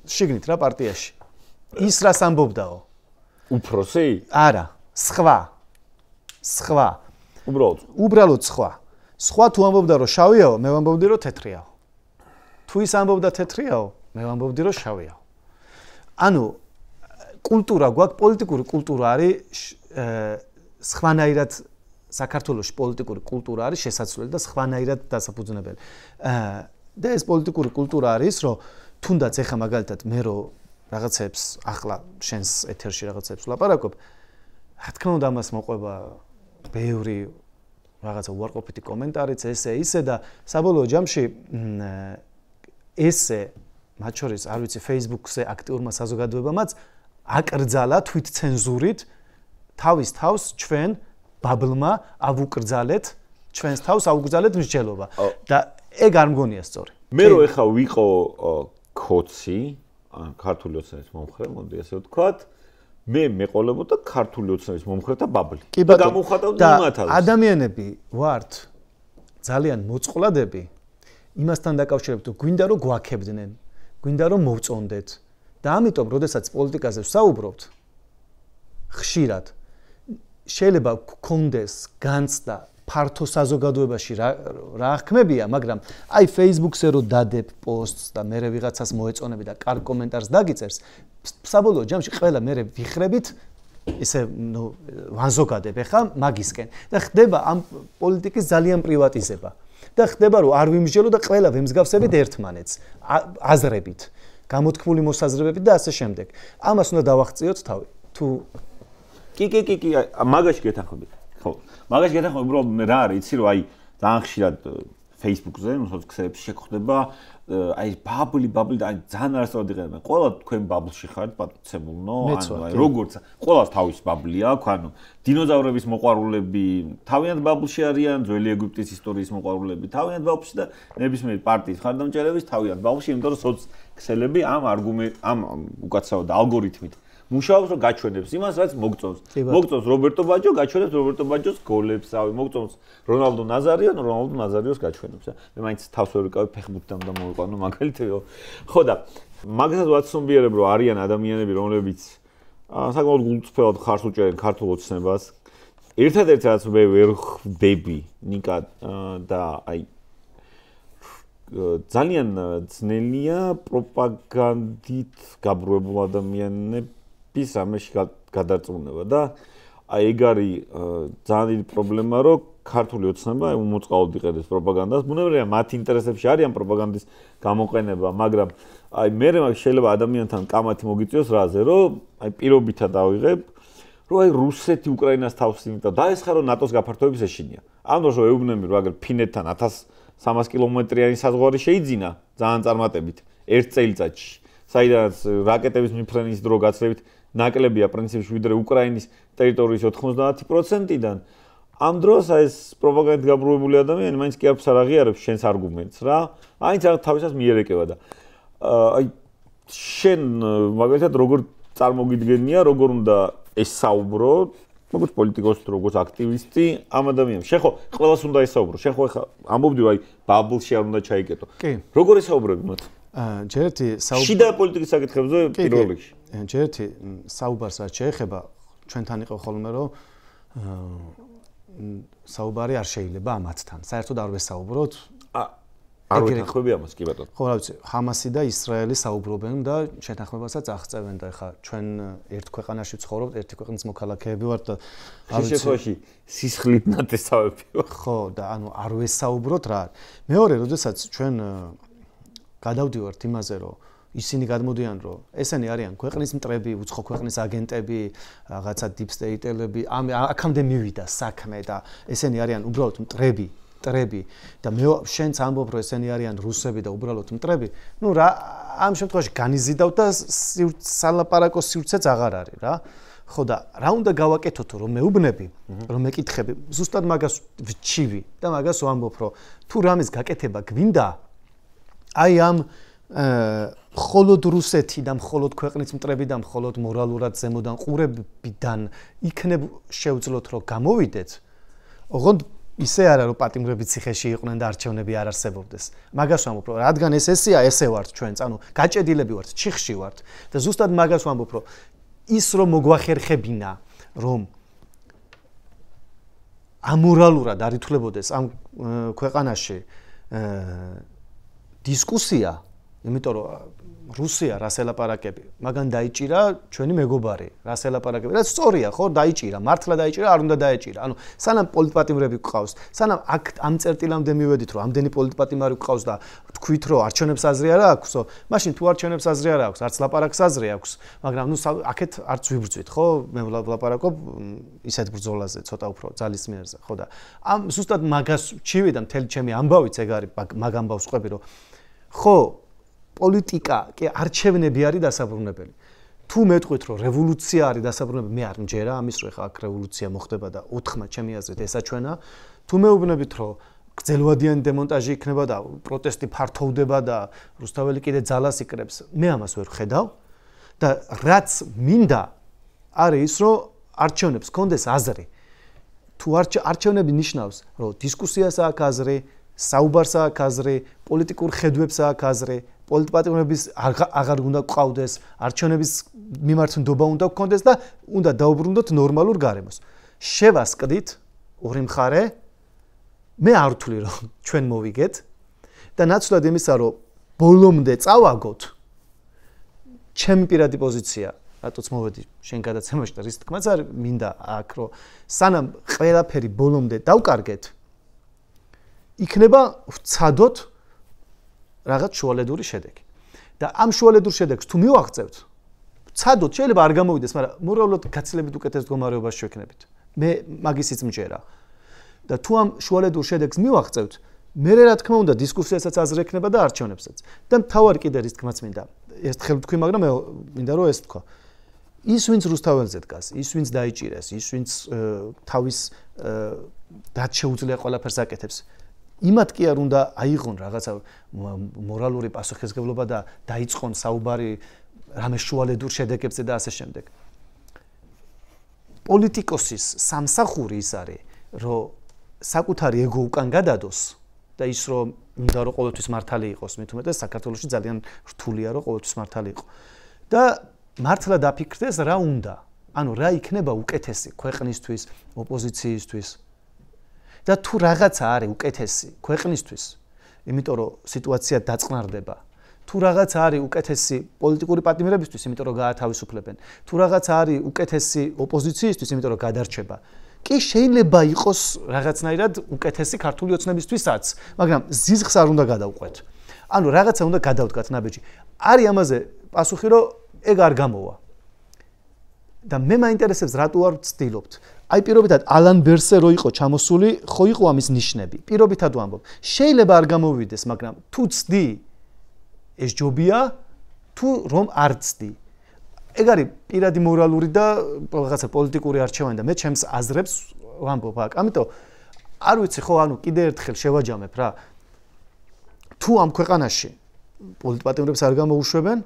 შიგნით რა პარტიაში. ის რას ამბობდაო? უფროსი? არა, სხვა. უბრალოდ სხვა. სხვა თუ ამბობდა რომ შავიაო, მე ვამბობდი რომ თეთრიაო. თუ ის ამბობდა თეთრიაო, მე ვამბობდი რომ შავიაო. კულტურა გვაქვს, პოლიტიკური კულტურა არის სხვანაირად საქართველოში პოლიტიკური კულტურა არის შესაძლებელი და სხვანაირად დასაფუძნებელი. და ეს პოლიტიკური კულტურა არის, რომ თუნდაც ეხა მაგალითად მე რო რაღაცებს ახლა შენს ეთერში რაღაცებს ვლაპარაკობ, რა თქმა უნდა ამას მოყვება ბევრი რაღაცა უარყოფითი კომენტარიც, ისე და საბოლოო ჯამში ესე მათ შორის არ ვიცი Facebook-ზე აქტიურმა საზოგადოებამაც აკრძალა თვითცენზურით თავის თავს ჩვენ ბაბლმა ავუკრძალეთ ჩვენს თავს ავუკრძალეთ მსჯელობა და ეგ არ მგონია სწორი. მე რო ეხა ვიყო ქოცი ქართული ოცნების მომხრე, მოდი ასე ვთქვათ, მე მეყოლებოდა ქართული ოცნების მომხრეთა ბაბლი და გამოვხატავდი იმათაც. ადამიანები ვართ ძალიან მოწყვლადები იმასთან დაკავშირებით, რომ გვინდა რომ გვაქებდნენ, გვინდა რომ მოვწონდეთ და ამიტომ, როდესაც პოლიტიკაზე ვსაუბრობთ, ხშირად შეიძლება გქონდეს განცდა ფართო საზოგადოებაში რა ხმებია, მაგრამ აი Facebook-ზე რო დადებ პოსტს და მე ვიღაცას მოეწონები და კარგ კომენტარს დაგიწერს, საბოლოო ჯამში ყველა მე ვიხრებით ისე ვანზოგადებ ხა მაგისკენ და ხდება ამ პოლიტიკის ძალიან პრივატიზება და ხდება რომ არ ვიმსჯელო და ყველა ვემსგავსებით ერთმანეთს აზრებით, გამოთქმული მოსაზრებებით და ასე შემდეგ. ამას უნდა დავახციოთ თავი. თუ კი, მაგაში გეთანხმებით. ხო, მაგაში გეთანხმებით, უბრალოდ მე რა არის, იცი რომ აი ძალიან ხშირად Facebook-ზე, სოციალურ შეხვდება, აი ბაბლი და აი ძალიან არასწორად იყენებენ. ყველა თქვენ ბაბლში ხართ, პატუცემულნო, აი როგორც ყველას თავის ბაბლი აქვს, დინოზავრების მოყვარულები თავიანთ ბაბლში არიან, ძველი ეგვიპტის ისტორიის მოყვარულები თავიანთ ბაბლში და ნებისმიერი პარტიის ხარდამჭერების თავიანთ ბაბლში, იმიტომ რომ სოციალები ამ უკაცრავად ალგორითმით მუშაობს, რომ გაჩვენებს იმას, რაც მოგწონს. მოგწონს რობერტო ბაჯო, გაჩვენებს რობერტო ბაჯოს გოლებს, მოგწონს რონალდო ნაზარიოს გაჩვენებს. მე მაინც თავს ვერ ვიკავებ ფეხბურთთან და მოვიყვანო მაგალითებო. ხო და მაგასაც ვაცნობიერებ, რომ არიან ადამიანები, რომლებიც საკმაოდ გულწრფელად ხარს უჭერენ ქართულ ოცნებას. ერთადერთი რაც მე ვერ ხვდები ნიკა და აი ძალიან ძნელია პროპაგანდით გაბრუებულ ადამიანების ამაში გადარწმუნება და აი ეგ არის ძალიან დიდი პრობლემა, რომ ქართული ოცნება უმოწყალოდ იყენებს პროპაგანდას. ბუნებრივია მათ ინტერესებში არიან პროპაგანდის გამოყენება, მაგრამ აი მე შეიძლება ადამიანთან კამათი მოგიწვიოს რაზე, რომ აი პირობითად ავიღებ, რომ აი რუსეთი უკრაინას თავს იმიტა დაესხა, რომ ნატოს გაფართოების ეშინია. ამ დროს ეუბნები, რომ აგერ ფინეთთან 1300 კილომეტრიანი საზღვარი შეიძინა ძალიან წარმატებით ერთ წელიწადში, საიდანაც რაკეტების მიფრენის დრო გაცლებით ნაკლებია პრინციპში ვიდრე უკრაინის ტერიტორიის 90%-დან. ამ დროს ეს პროპაგანდით გაბრუებული ადამიანი მაინც კი არც არ აღიარებს შენს არგუმენტს რა. აინც თავისას მიერეკება და აი შენ მაგალითად როგორ წარმოგიდგენია, როგორ უნდა ესაუბრო, როგორც პოლიტიკოსი, როგორც აქტივისტი ამ ადამიანს. შენ ხო ყველას უნდა ესაუბრო. შენ ხო ხა ამბობდი რომ აი ბაბლში არ უნდა ჩაიკეტო. როგორ ესაუბრები მათ? ჯერეთი შიდა პოლიტიკის საკითხებზე პირველ რიგში. ჯერეთი საუბარს რაც შეეხება, ჩვენთან იყო ხოლმე რომ საუბარი არ შეიძლება ამათთან. საერთოდ არ ვესაუბროთ. არ ვეთანხმები ამას, კი ბატონო. ხო, რა ვიცი, ჰამასი და ისრაელი საუბრობენ და შეთანხმებასაც აღწევენ და ეხა ჩვენ ერთ ქვეყანაში ვცხოვრობთ, ერთი ქვეყნის მოქალაქეები ვართ და არ ვიცი. შემთხვევაში სისხლით ნათესავები ვართ. ხო, და ანუ არ ვესაუბროთ რა. მეორე, როდესაც ჩვენ გადავდივართ იმაზე, რომ ისინი გადმოდიან, რომ ესენი არიან ქვეყნის მტრები, უცხო ქვეყნის აგენტები, რაღაცა deep state-ელები, აქამდე მივიდა საქმე და ესენი არიან უბრალოდ მტრები და მე შენც ამბობ, რომ ესენი არიან რუსები და უბრალოდ მტრები. ნუ რა, ამ შემთხვევაში განიზიდავ და სალაპარაკო სივრცეც აღარ არის რა. ხო და რა უნდა გავაკეთოთო, რომ მეუბნები, რომ მეკითხები, ზუსტად მაგას ვჩივი და მაგას ვამბობ, რომ თუ რამის გაკეთება გვინდა, აი ამ მხოლოდ რუსეთი და მხოლოდ ქვეყნის მტრები და მხოლოდ მორალურად ზემოდან ყურებიდან იქნებ შევძლოთ, რომ გამოვიდეთ, ოღონდ ისე არა, რომ პატიმრები ციხეში იყვნენ და არჩევნები არ არსებობდეს. მაგას ვამბობ, რომ რადგან ესეა, ესე ვართ ჩვენც, ანუ გაჭედილები ვართ, ჩიხში ვართ და ზუსტად მაგას ვამბობ, რომ ის რომ მოგვახერხებინა, რომ ამორალურად არ ითვლებოდეს ამ ქვეყანაში დისკუსია, იმიტომ რომ რუსია რას ელაპარაკები, მაგან დაიჭირა ჩვენი მეგობარი, რას ელაპარაკები. რაც სწორია, ხო, დაიჭირა, მართლა დაიჭირა, არ უნდა დაეჭირა. ანუ სანამ პოლიტპატიმრები გყავს, სანამ აქ ამ წერტილამდე მივედით, რომ ამდენი პოლიტპატიმარი გყავს და თქვით, რომ არჩევნებს აზრი არ აქვსო, მაშინ თუ არჩევნებს აზრი არ აქვს, არც ლაპარაკს აზრი აქვს, მაგრამ ნუ აქეთ არც ვიბრძვით, ხო? მე ვლაპარაკობ ისეთ ბრძოლაზე, ცოტა უფრო ძალის მიერზე, ხო და ამ ზუსტად მაგას ჩივი და მთელი ჩემი ამბავიც ეგ არის, მაგ ამბავს ყვები, რომ ხო პოლიტიკა, კი არჩევნები არის დასაბრუნებელი. თუ მეტყვით, რომ რევოლუცია არის დასაბრუნებელი, მე არ მჯერა ამის, რომ ეხა აქ რევოლუცია მოხდება და ოთხმა ჩემი აზრით ესაჩვენა. თუ მეუბნებით, რომ გრძელვადიანი დემონტაჟი იქნება და პროტესტი ფართოვდება და რუსთაველი კიდე ძალას იკრებს, მე ამას ვერ ვხედავ და რაც მინდა არის ის, რომ არჩევნებს კონდეს აზრი. თუ არჩევნები ნიშნავს, რომ დისკუსიას აქვს აზრი, საუბარს აქვს აზრი, პოლიტიკურ ხედვებს აქვს აზრი, პოლიტპატიმრების აღარ უნდა გყავდეს, არჩევნების მიმართ ნდობა უნდა გქონდეს და უნდა დაუბრუნდოთ ნორმალურ გარემოს. შევასყდით ორი მხარე, მე არ ვთვლი, რომ ჩვენ მოვიგეთ და ნაცვლად იმისა, რომ ბოლომდე წავაგოთ, ჩემი პირადი პოზიცია, რატოც მოვედი შენ გადაცემაში და რის თქმაც არ მინდა აქ, რომ სანამ ყველაფერი ბოლომდე დავკარგეთ, იქნება ვცადოთ რაღაც შუალედური შედეგი. და ამ შუალედურ შედეგს თუ მივაღწევთ, ვცადოთ, შეიძლება არ გამოვიდეს, მაგრამ მორალურად გაცილებით უკეთეს მდგომარეობაში ვექნებით. მე მაგისიც მჯერა. და თუ ამ შუალედურ შედეგს მივაღწევთ, მე რა თქმა უნდა დისკუსიასაც აზრი ექნება და არჩევნებსაც. და მთავარი კიდე რის თქმაც მინდა. ერთხელ ვთქვი, მაგრამ მე მინდა რომ ეს თქვა. ის ვინც რუსთაველზე დგას, ის ვინც დაიჭირეს, ის ვინც თავის რაც შეუძლია ყველაფერს აკეთებს. იმათ კი არ უნდა აიღონ რაღაცა მორალური პასუხისმგებლობა და დაიწყონ საუბარი რამე შუალედურ შედეგებზე და ასე შემდეგ. პოლიტიკოსის სამსახური ის არის, რომ საკუთარი ეგო უკან გადადოს და ის რომ უნდა რომ ყოველთვის მართალი იყოს, მით უმეტეს საქართველოში ძალიან რთულია რომ ყოველთვის მართალი იყო. და მართლა დაფიქრდეს რა უნდა, ანუ რა იქნება უკეთესი ქვეყნისთვის, ოპოზიციისთვის. და თუ რაღაცა არის უკეთესი ქვეყნისთვის, იმიტომ რომ სიტუაცია დაწყნარდება, თუ რაღაცა არის უკეთესი პოლიტიკური პატიმრებისთვის, იმიტომ რომ გაათავისუფლებენ, თუ რაღაცა არის უკეთესი ოპოზიციისთვის, იმიტომ რომ გადარჩება, კი შეიძლება იყოს რაღაცნაირად უკეთესი ქართული ოცნებისთვისაც, მაგრამ ზიზღს არ უნდა გადავყვეთ. ანუ რაღაცა უნდა გადავდგათ ნაბიჯი. არის ამაზე პასუხი, რომ ეგ არ გამოვა. და მე მაინტერესებს რატო არ ვცდილობთ. აი პირობითად ალან ბერსე რო იყო ჩამოსული, ხო იყო ამის ნიშნები. პირობითად ვამბობ. შეიძლება არ გამოვიდეს, მაგრამ თუ ცდი ეს ჯობია, თუ რომ არ ცდი. ეგ არის პირადი მორალური და რაღაცა პოლიტიკური არჩევანი და მე ჩემს აზრებს ვამბობ აქ. ამიტომ არ ვიცი ხო, ანუ კიდე ერთხელ შევაჯამებ რა. თუ ამ ქვეყანაში პოლიტპატიმრებს არ გამოუშვებენ,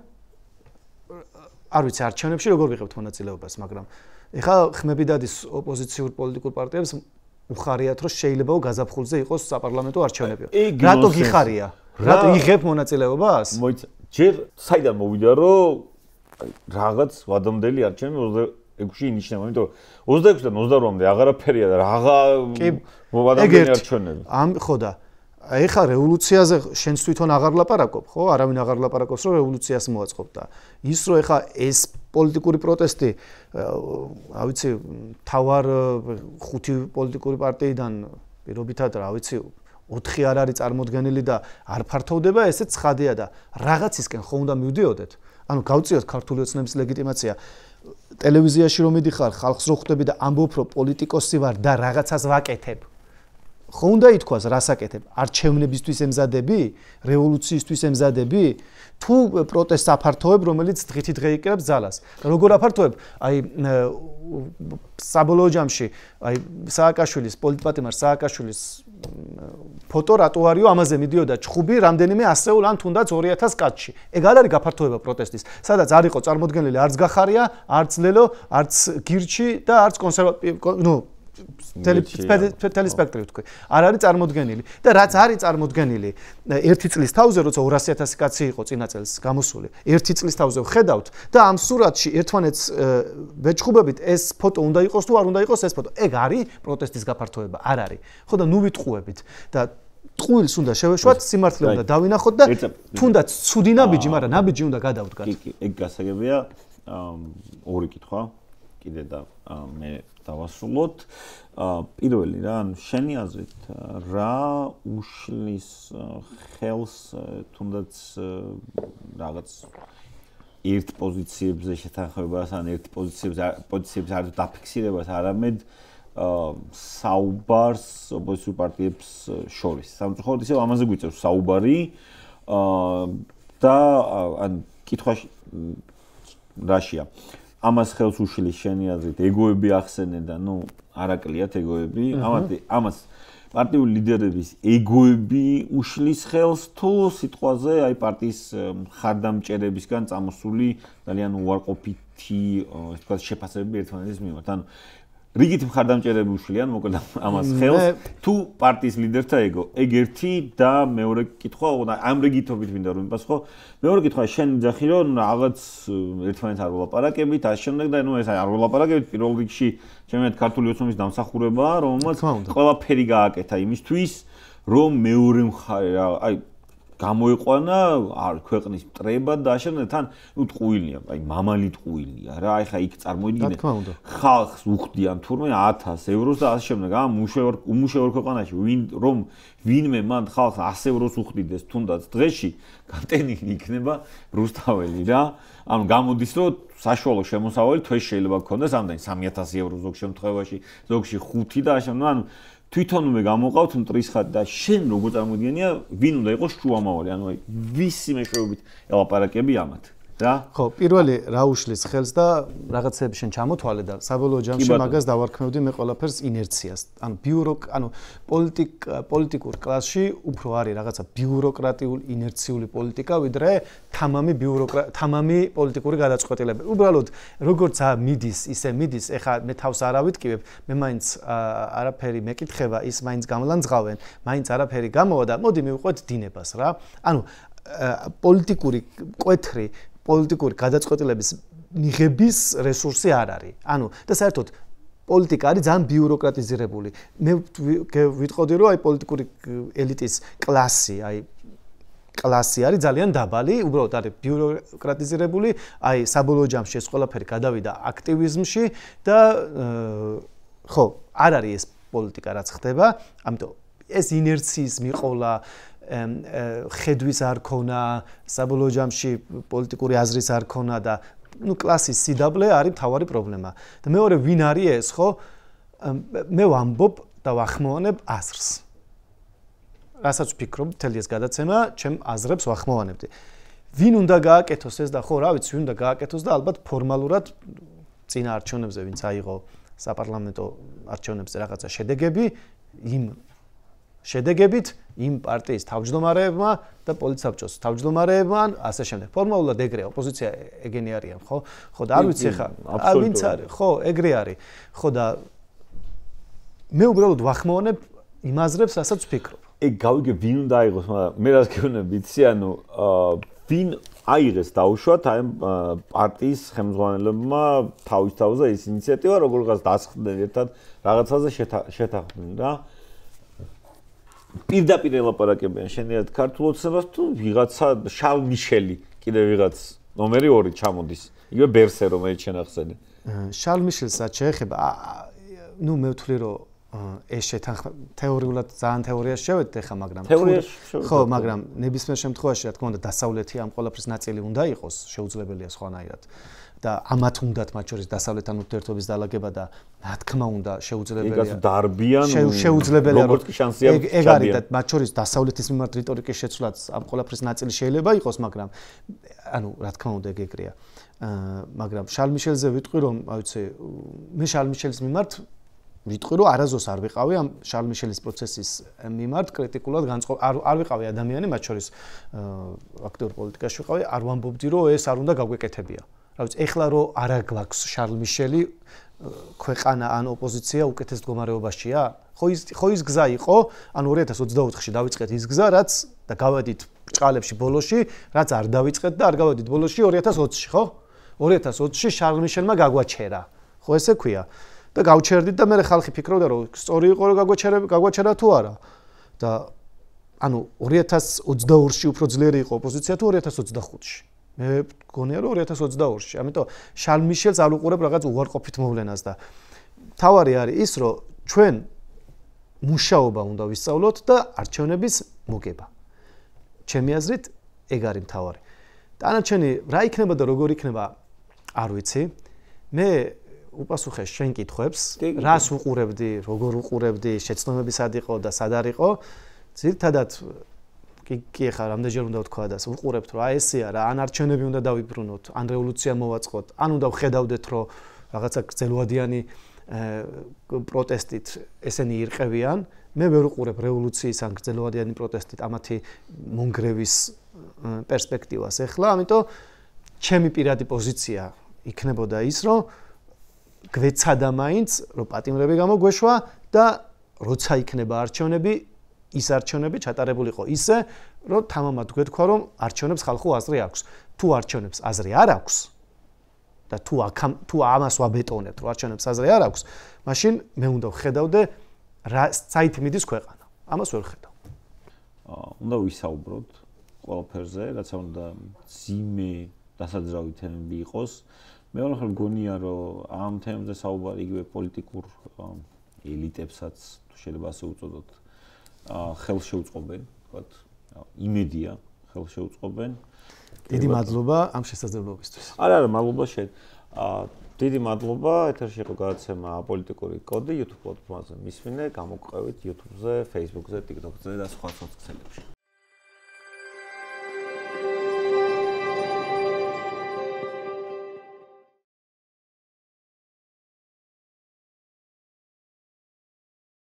არ ვიცი არჩევნებში როგორ ვიღებთ მონაწილეობას, მაგრამ ეხლა ხმები დადის ოპოზიციურ პოლიტიკურ პარტიებს უხარიათ, რომ შეიძლება გაზაფხულზე იყოს საპარლამენტო არჩევნები. რატო გიხარია? რატო იღებ მონაწილეობას? მოიცა, ჯერ საიდან მოვიდა, რომ რაღაც ვადამდელი არჩევნები ეგში ინიშნება, იმიტომ 26-დან 28-მდე აღარაფერია და რაღა ადამიანები არჩევნები. ხო და ეხა რევოლუციაზე შენც თვითონ აღარ ლაპარაკობ, ხო? არავინ აღარ ლაპარაკობს, რომ რევოლუციას მოაწყობ და ის რომ ეხა ეს პოლიტიკური პროტესტი, რა ვიცი, თავარ 5 პოლიტიკური პარტიიდან პირობითად, რა ვიცი, 4 არ არის წარმოდგენილი და არ ფართოვდება, ესეც ცხადია და რაღაცისკენ ხო უნდა მივდიოდეთ. ანუ გავწიოთ ქართული ოცნების ლეგიტიმაცია. ტელევიზიაში რომ მიდიხარ, ხალხს რო ხვდები და ამბობ, რომ პოლიტიკოსი ვარ და რაღაცას ვაკეთებ. ხო უნდა ითქვას, რას აკეთებ? არჩევნებისთვის ემზადები? რევოლუციისთვის ემზადები? თუ პროტესტს აფართოვებ, რომელიც დღითი დღე იკრებს ძალას. როგორ აფართოვებ? აი საბოლოო ჯამში, აი სააკაშვილის პოლიტპატიმარ სააკაშვილის ფოტო რატო არისო, ამაზე მიდიოდა ჩხუბი რამდენიმე ასეულ ან თუნდაც 2000 კაცში. ეგ არ არის გაფართოება პროტესტის. სადაც არ იყო წარმოდგენილი არც გახარია, არც ლელო, არც გირჩი და არც კონსერვატივი, ტელესპექტრი ვთქვი. არ არის წარმოდგენილი და რაც არის წარმოდგენილი, ერთი წლის თავზე, როცა 200,000 კაცი იყო წინა წელს გამოსული, ერთი წლის თავზე ვხედავთ და ამ სურათში ერთმანეთს ვეჩხუბებით, ეს ფოტო უნდა იყოს თუ არ უნდა იყოს ეს ფოტო. ეგ არის პროტესტის გაფართოება? არ არის. ხო და ნუ ვიტყუებით და ტყუილს უნდა შევეშვათ, სიმართლე უნდა დავინახოთ და თუნდაც ცუდი ნაბიჯი, მაგრამ ნაბიჯი უნდა გადავდგათ. კი, ეგ გასაგებია. ორი კითხვა კიდე და მე დავასრულოთ. პირველი რა, შენი აზრით რა უშლის ხელს თუნდაც რაღაც ერთ პოზიციებზე შეთანხმებას ან ერთ პოზიციებზე არ დაფიქსირებას, არამედ საუბარს ოპოზიციურ პარტიებს შორის. სამწუხაროდ ისევ ამაზე გვიწევს საუბარი და ან კითხვაში რაშია. ამას ხელს უშლის შენი აზრით ეგოები ახსენენ და ნუ არაკლიათ ეგოები. ამას პარტიული ლიდერების ეგოები უშლის ხელს თუ სიტყვაზე აი პარტიის ხარდამჭერებისგან წამოსული ძალიან უარყოფითი ესე ვთქვათ შეფასებები ერთმანეთის მიმართ. ანუ რიგით მხარდამჭერები უშლიან მოკლედ ამას ხელს თუ პარტიის ლიდერთა ეგო. ეგ ერთი და მეორე კითხვა, ამ რიგითობით მინდა რომ მიპასუხო. მეორე კითხვა, შენ ძახი რომ რაღაც ერთმანეთს არ ვლაპარაკებით, ამ შემდეგ და ნუ ეს არ ვლაპარაკებით, პირველ რიგში ჩემი ქართული ოცნების დამსახურებაა, რომელმაც ყველაფერი გააკეთა იმისთვის, რომ მეორე მხარე რა, აი გამოიყვანა ქვეყნის მტრება დააშენდა თან ნუ ტყუილია, აი მამალი ტყუილია რა, აი ხა იქ წარმოიდგინე ხალხს უხდიან თურმე 1000 ევროს და ასე შემდეგ, უმუშევრ ქვეყანაში რომ ვინმე მან ხალხს 100 ევროს უხდიდეს თუნდაც დღეში გატენილი იქნება რუსთაველი რა, ანუ გამოდის რომ საშუალო შემოსავალი თვეში შეიძლება გქონდეს ამდენი 3000 ევრო ზოგ შემთხვევაში, ზოგში 5 და ასე შემდეგ, ანუ თვითონ მე გამოვყავთ მტრის ხატი და შენ როგორ წარმოგიდგენია ვინ უნდა იყოს შუამავალი, ანუ აი ვისი მეშვეობით ელაპარაკები ამათ რა? ხო, პირველი რა უშლის ხელს და რაღაცები შენ ჩამოთვალე და საბოლოო ჯამში მაგას დავარქმევდი მე ყველაფერს ინერციას. ანუ პოლიტიკურ კლასში უფრო არის რაღაცა ბიუროკრატიული ინერციული პოლიტიკა, ვიდრე თამამი პოლიტიკური გადაწყვეტილებები. უბრალოდ როგორც მიდის, ისე მიდის. ეხა მე თავს არ ავიტკივებ, მე მაინც არაფერი მეკითხება, ის მაინც გამლანძღავენ, მაინც არაფერი გამოვა და მოდი მივყვეთ დინებას რა. ანუ პოლიტიკური კვეთრი პოლიტიკური გადაწყვეტილების მიღების რესურსი არ არის. ანუ და საერთოდ პოლიტიკა არის ძალიან ბიუროკრატიზირებული. მე ვიტყოდი რომ აი პოლიტიკური ელიტის კლასი არის ძალიან დაბალი, უბრალოდ არის ბიუროკრატიზირებული, აი საბოლოო ჯამში ეს ყველაფერი გადავიდა აქტივიზმში და ხო, არ არის ეს პოლიტიკა რაც ხდება, ამიტომ ეს ინერციის მიყოლა ხედვის არ ქონა, საბოლოო ჯამში პოლიტიკური აზრის არ ქონა და ნუ კლასის სიდაბლე არის მთავარი პრობლემა. და მეორე ვინ არის ეს, ხო? მე ვამბობ და ვახმოვანებ აზრს. რასაც ვფიქრობ, მთელი ეს გადაცემა ჩემ აზრებს ვახმოვანებდი. ვინ უნდა გააკეთოს ეს და ხო, რა ვიცი, ვინ უნდა გააკეთოს და ალბათ ფორმალურად წინა არჩევნებზე ვინც აიღო საპარლამენტო არჩევნებზე რაღაცა შედეგები, იმ შედეგებით იმ პარტიის თავმჯდომარეებმა და პოლიტსაბჭოს თავმჯდომარეებმა ასე შემდეგ. ფორმალურად ეგრეა, ოპოზიცია ეგენი არიან, ხო? ხო და არ ვიცი ხა, ვინც არის, ხო, ეგრე არის. ხო და მე უბრალოდ ვახმოვანებ იმ აზრებს, რასაც ვფიქრობ. ეგ გავიგე ვინ უნდა აიღოს, მაგრამ მე რას გეუბნები, იცი, ანუ ვინ აიღეს დაუშვათ აი პარტიის ხელმძღვანელებმა თავის თავზე ის ინიციატივა როგორღაც დასხდნენ ერთად რაღაცაზე შეთანხმდნენ რა პირდაპირ ელაპარაკებიან შენიათ ქართულ ოცნებას თუ ვიღაცა შარლ მიშელი კიდე ვიღაც ნომერი 2 ჩამოდის იგივე ბერსე რომელიც შენახსენე შარლ მიშელსაც შეეხება ნუ მე ვთვლი რომ ეს თეორიულად ძალიან თეორიაში შევედით ახლა მაგრამ ხო მაგრამ ნებისმიერ შემთხვევაში რა თქმა უნდა დასავლეთი ამ ყველაფრის ნაწილი უნდა იყოს შეუძლებელია სხვანაირად და ამათ უნდათ მათ შორის დასავლეთთან ურთიერთობის დალაგება და რა თქმა უნდა შეუძლებელია ეგაც დარბიან შეუძლებელია როგორც კი შანსია ეგ არის და მათ შორის დასავლეთის მიმართ რიტორიკის შეცვლაც ამ ყველაფრის ნაწილი შეიძლება იყოს მაგრამ ანუ რა თქმა უნდა ეგ ეგრეა მაგრამ შარლ მიშელზე ვიტყვი რომ აიცი მე შარლ მიშელის მიმართ ვიტყვი რომ არაზოს არ ვიყავი ამ შარლ მიშელის პროცესის მიმართ კრიტიკულად არ ვიყავი ადამიანი მათ შორის აქტიურ პოლიტიკაში ვიყავი არ ვამბობდი რომ ეს არ უნდა გაგვეკეთებია რა ვიცი ეხლა რომ არა გვაქვს შარლ მიშელი ქვეყანა ან ოპოზიცია უკეთეს მდგომარეობაშია ხო ის გზა იყო ან 2024-ში დავიწყეთ ის გზა რაც და გავედით ბრჭყალებში ბოლოში რაც არ დავიწყეთ და არ გავედით ბოლოში 2020-ში ხო 2020-ში შარლ მიშელმა გაგვაჩერა ხო ესე ქვია და გავჩერდით და მე ხალხი ფიქრობდა რომ სწორი იყო რომ გაგვაჩერა თუ არა და ანუ 2022-ში უფრო ძლიერი იყო ოპოზიცია თუ 2025-ში მე გონია რომ 2022-ში ამიტომ შარლ მიშელს არ უყურებ რაღაც უარყოფით მოვლენას და თავარი არის ის რომ ჩვენ მუშაობა უნდა ვისწავლოთ და არჩევნების მოგება ჩემი აზრით ეგ არის თავარი დანარჩენი რა იქნება და როგორ იქნება არ ვიცი მე უპასუხე შენ კითხვებს რას უყურებდი როგორ უყურებდი შეცდომები სად იყო და სად არ იყო ძირითადად კი ხა რამდენჯერ უნდა ვთქვა და უყურებთ რომ აი ესეა რა ან არჩევნები უნდა დავიბრუნოთ ან რევოლუცია მოვაწყოთ ან უნდა ვხედავდეთ რომ რაღაცა გრძელვადიანი პროტესტით ესენი ირყევიან მე ვერ უყურებ რევოლუციის ან გრძელვადიანი პროტესტით ამათი მონგრევის პერსპექტივას ახლა ამიტომ ჩემი პირადი პოზიცია იქნებოდა ის რომ გვეცადა მაინც რომ პატიმრები გამოგვეშვა და როცა იქნება არჩევნები ის არჩევნები ჩატარებულიყო ისე რომ თამამად გვეთქვა რომ არჩევნებს ხალხო აზრი აქვს თუ არჩევნებს აზრი არ აქვს და თუ ამას ვაბეტონებთ რომ არჩევნებს აზრი არ აქვს მაშინ მე უნდა ვხედავდე რა საით მიდის ქვეყანა ამას ვერ ხედავ უნდა ვისაუბროთ ყველაფერზე რაც უნდა ძიმე დასაძრავი თემები იყოს მე ვარ გონია რომ ამ თემებზე საუბარი იგივე პოლიტიკურ ელიტებსაც თუ შეიძლება ასე უწოდოთ ხელს შეუწყობენ ვთქვათ იმედია ხელს შეუწყობენ დიდი მადლობა ამ შესაძლებლობისთვის არა მადლობა შენ დიდი მადლობა ეთერში იყო გადაცემა პოლიტიკური კოდი YouTube პლატფორმაზე მისვინე გამოგყევით YouTube-ზე Facebook-ზე TikTok-ზე და სხვა სოციალურ ქსელებში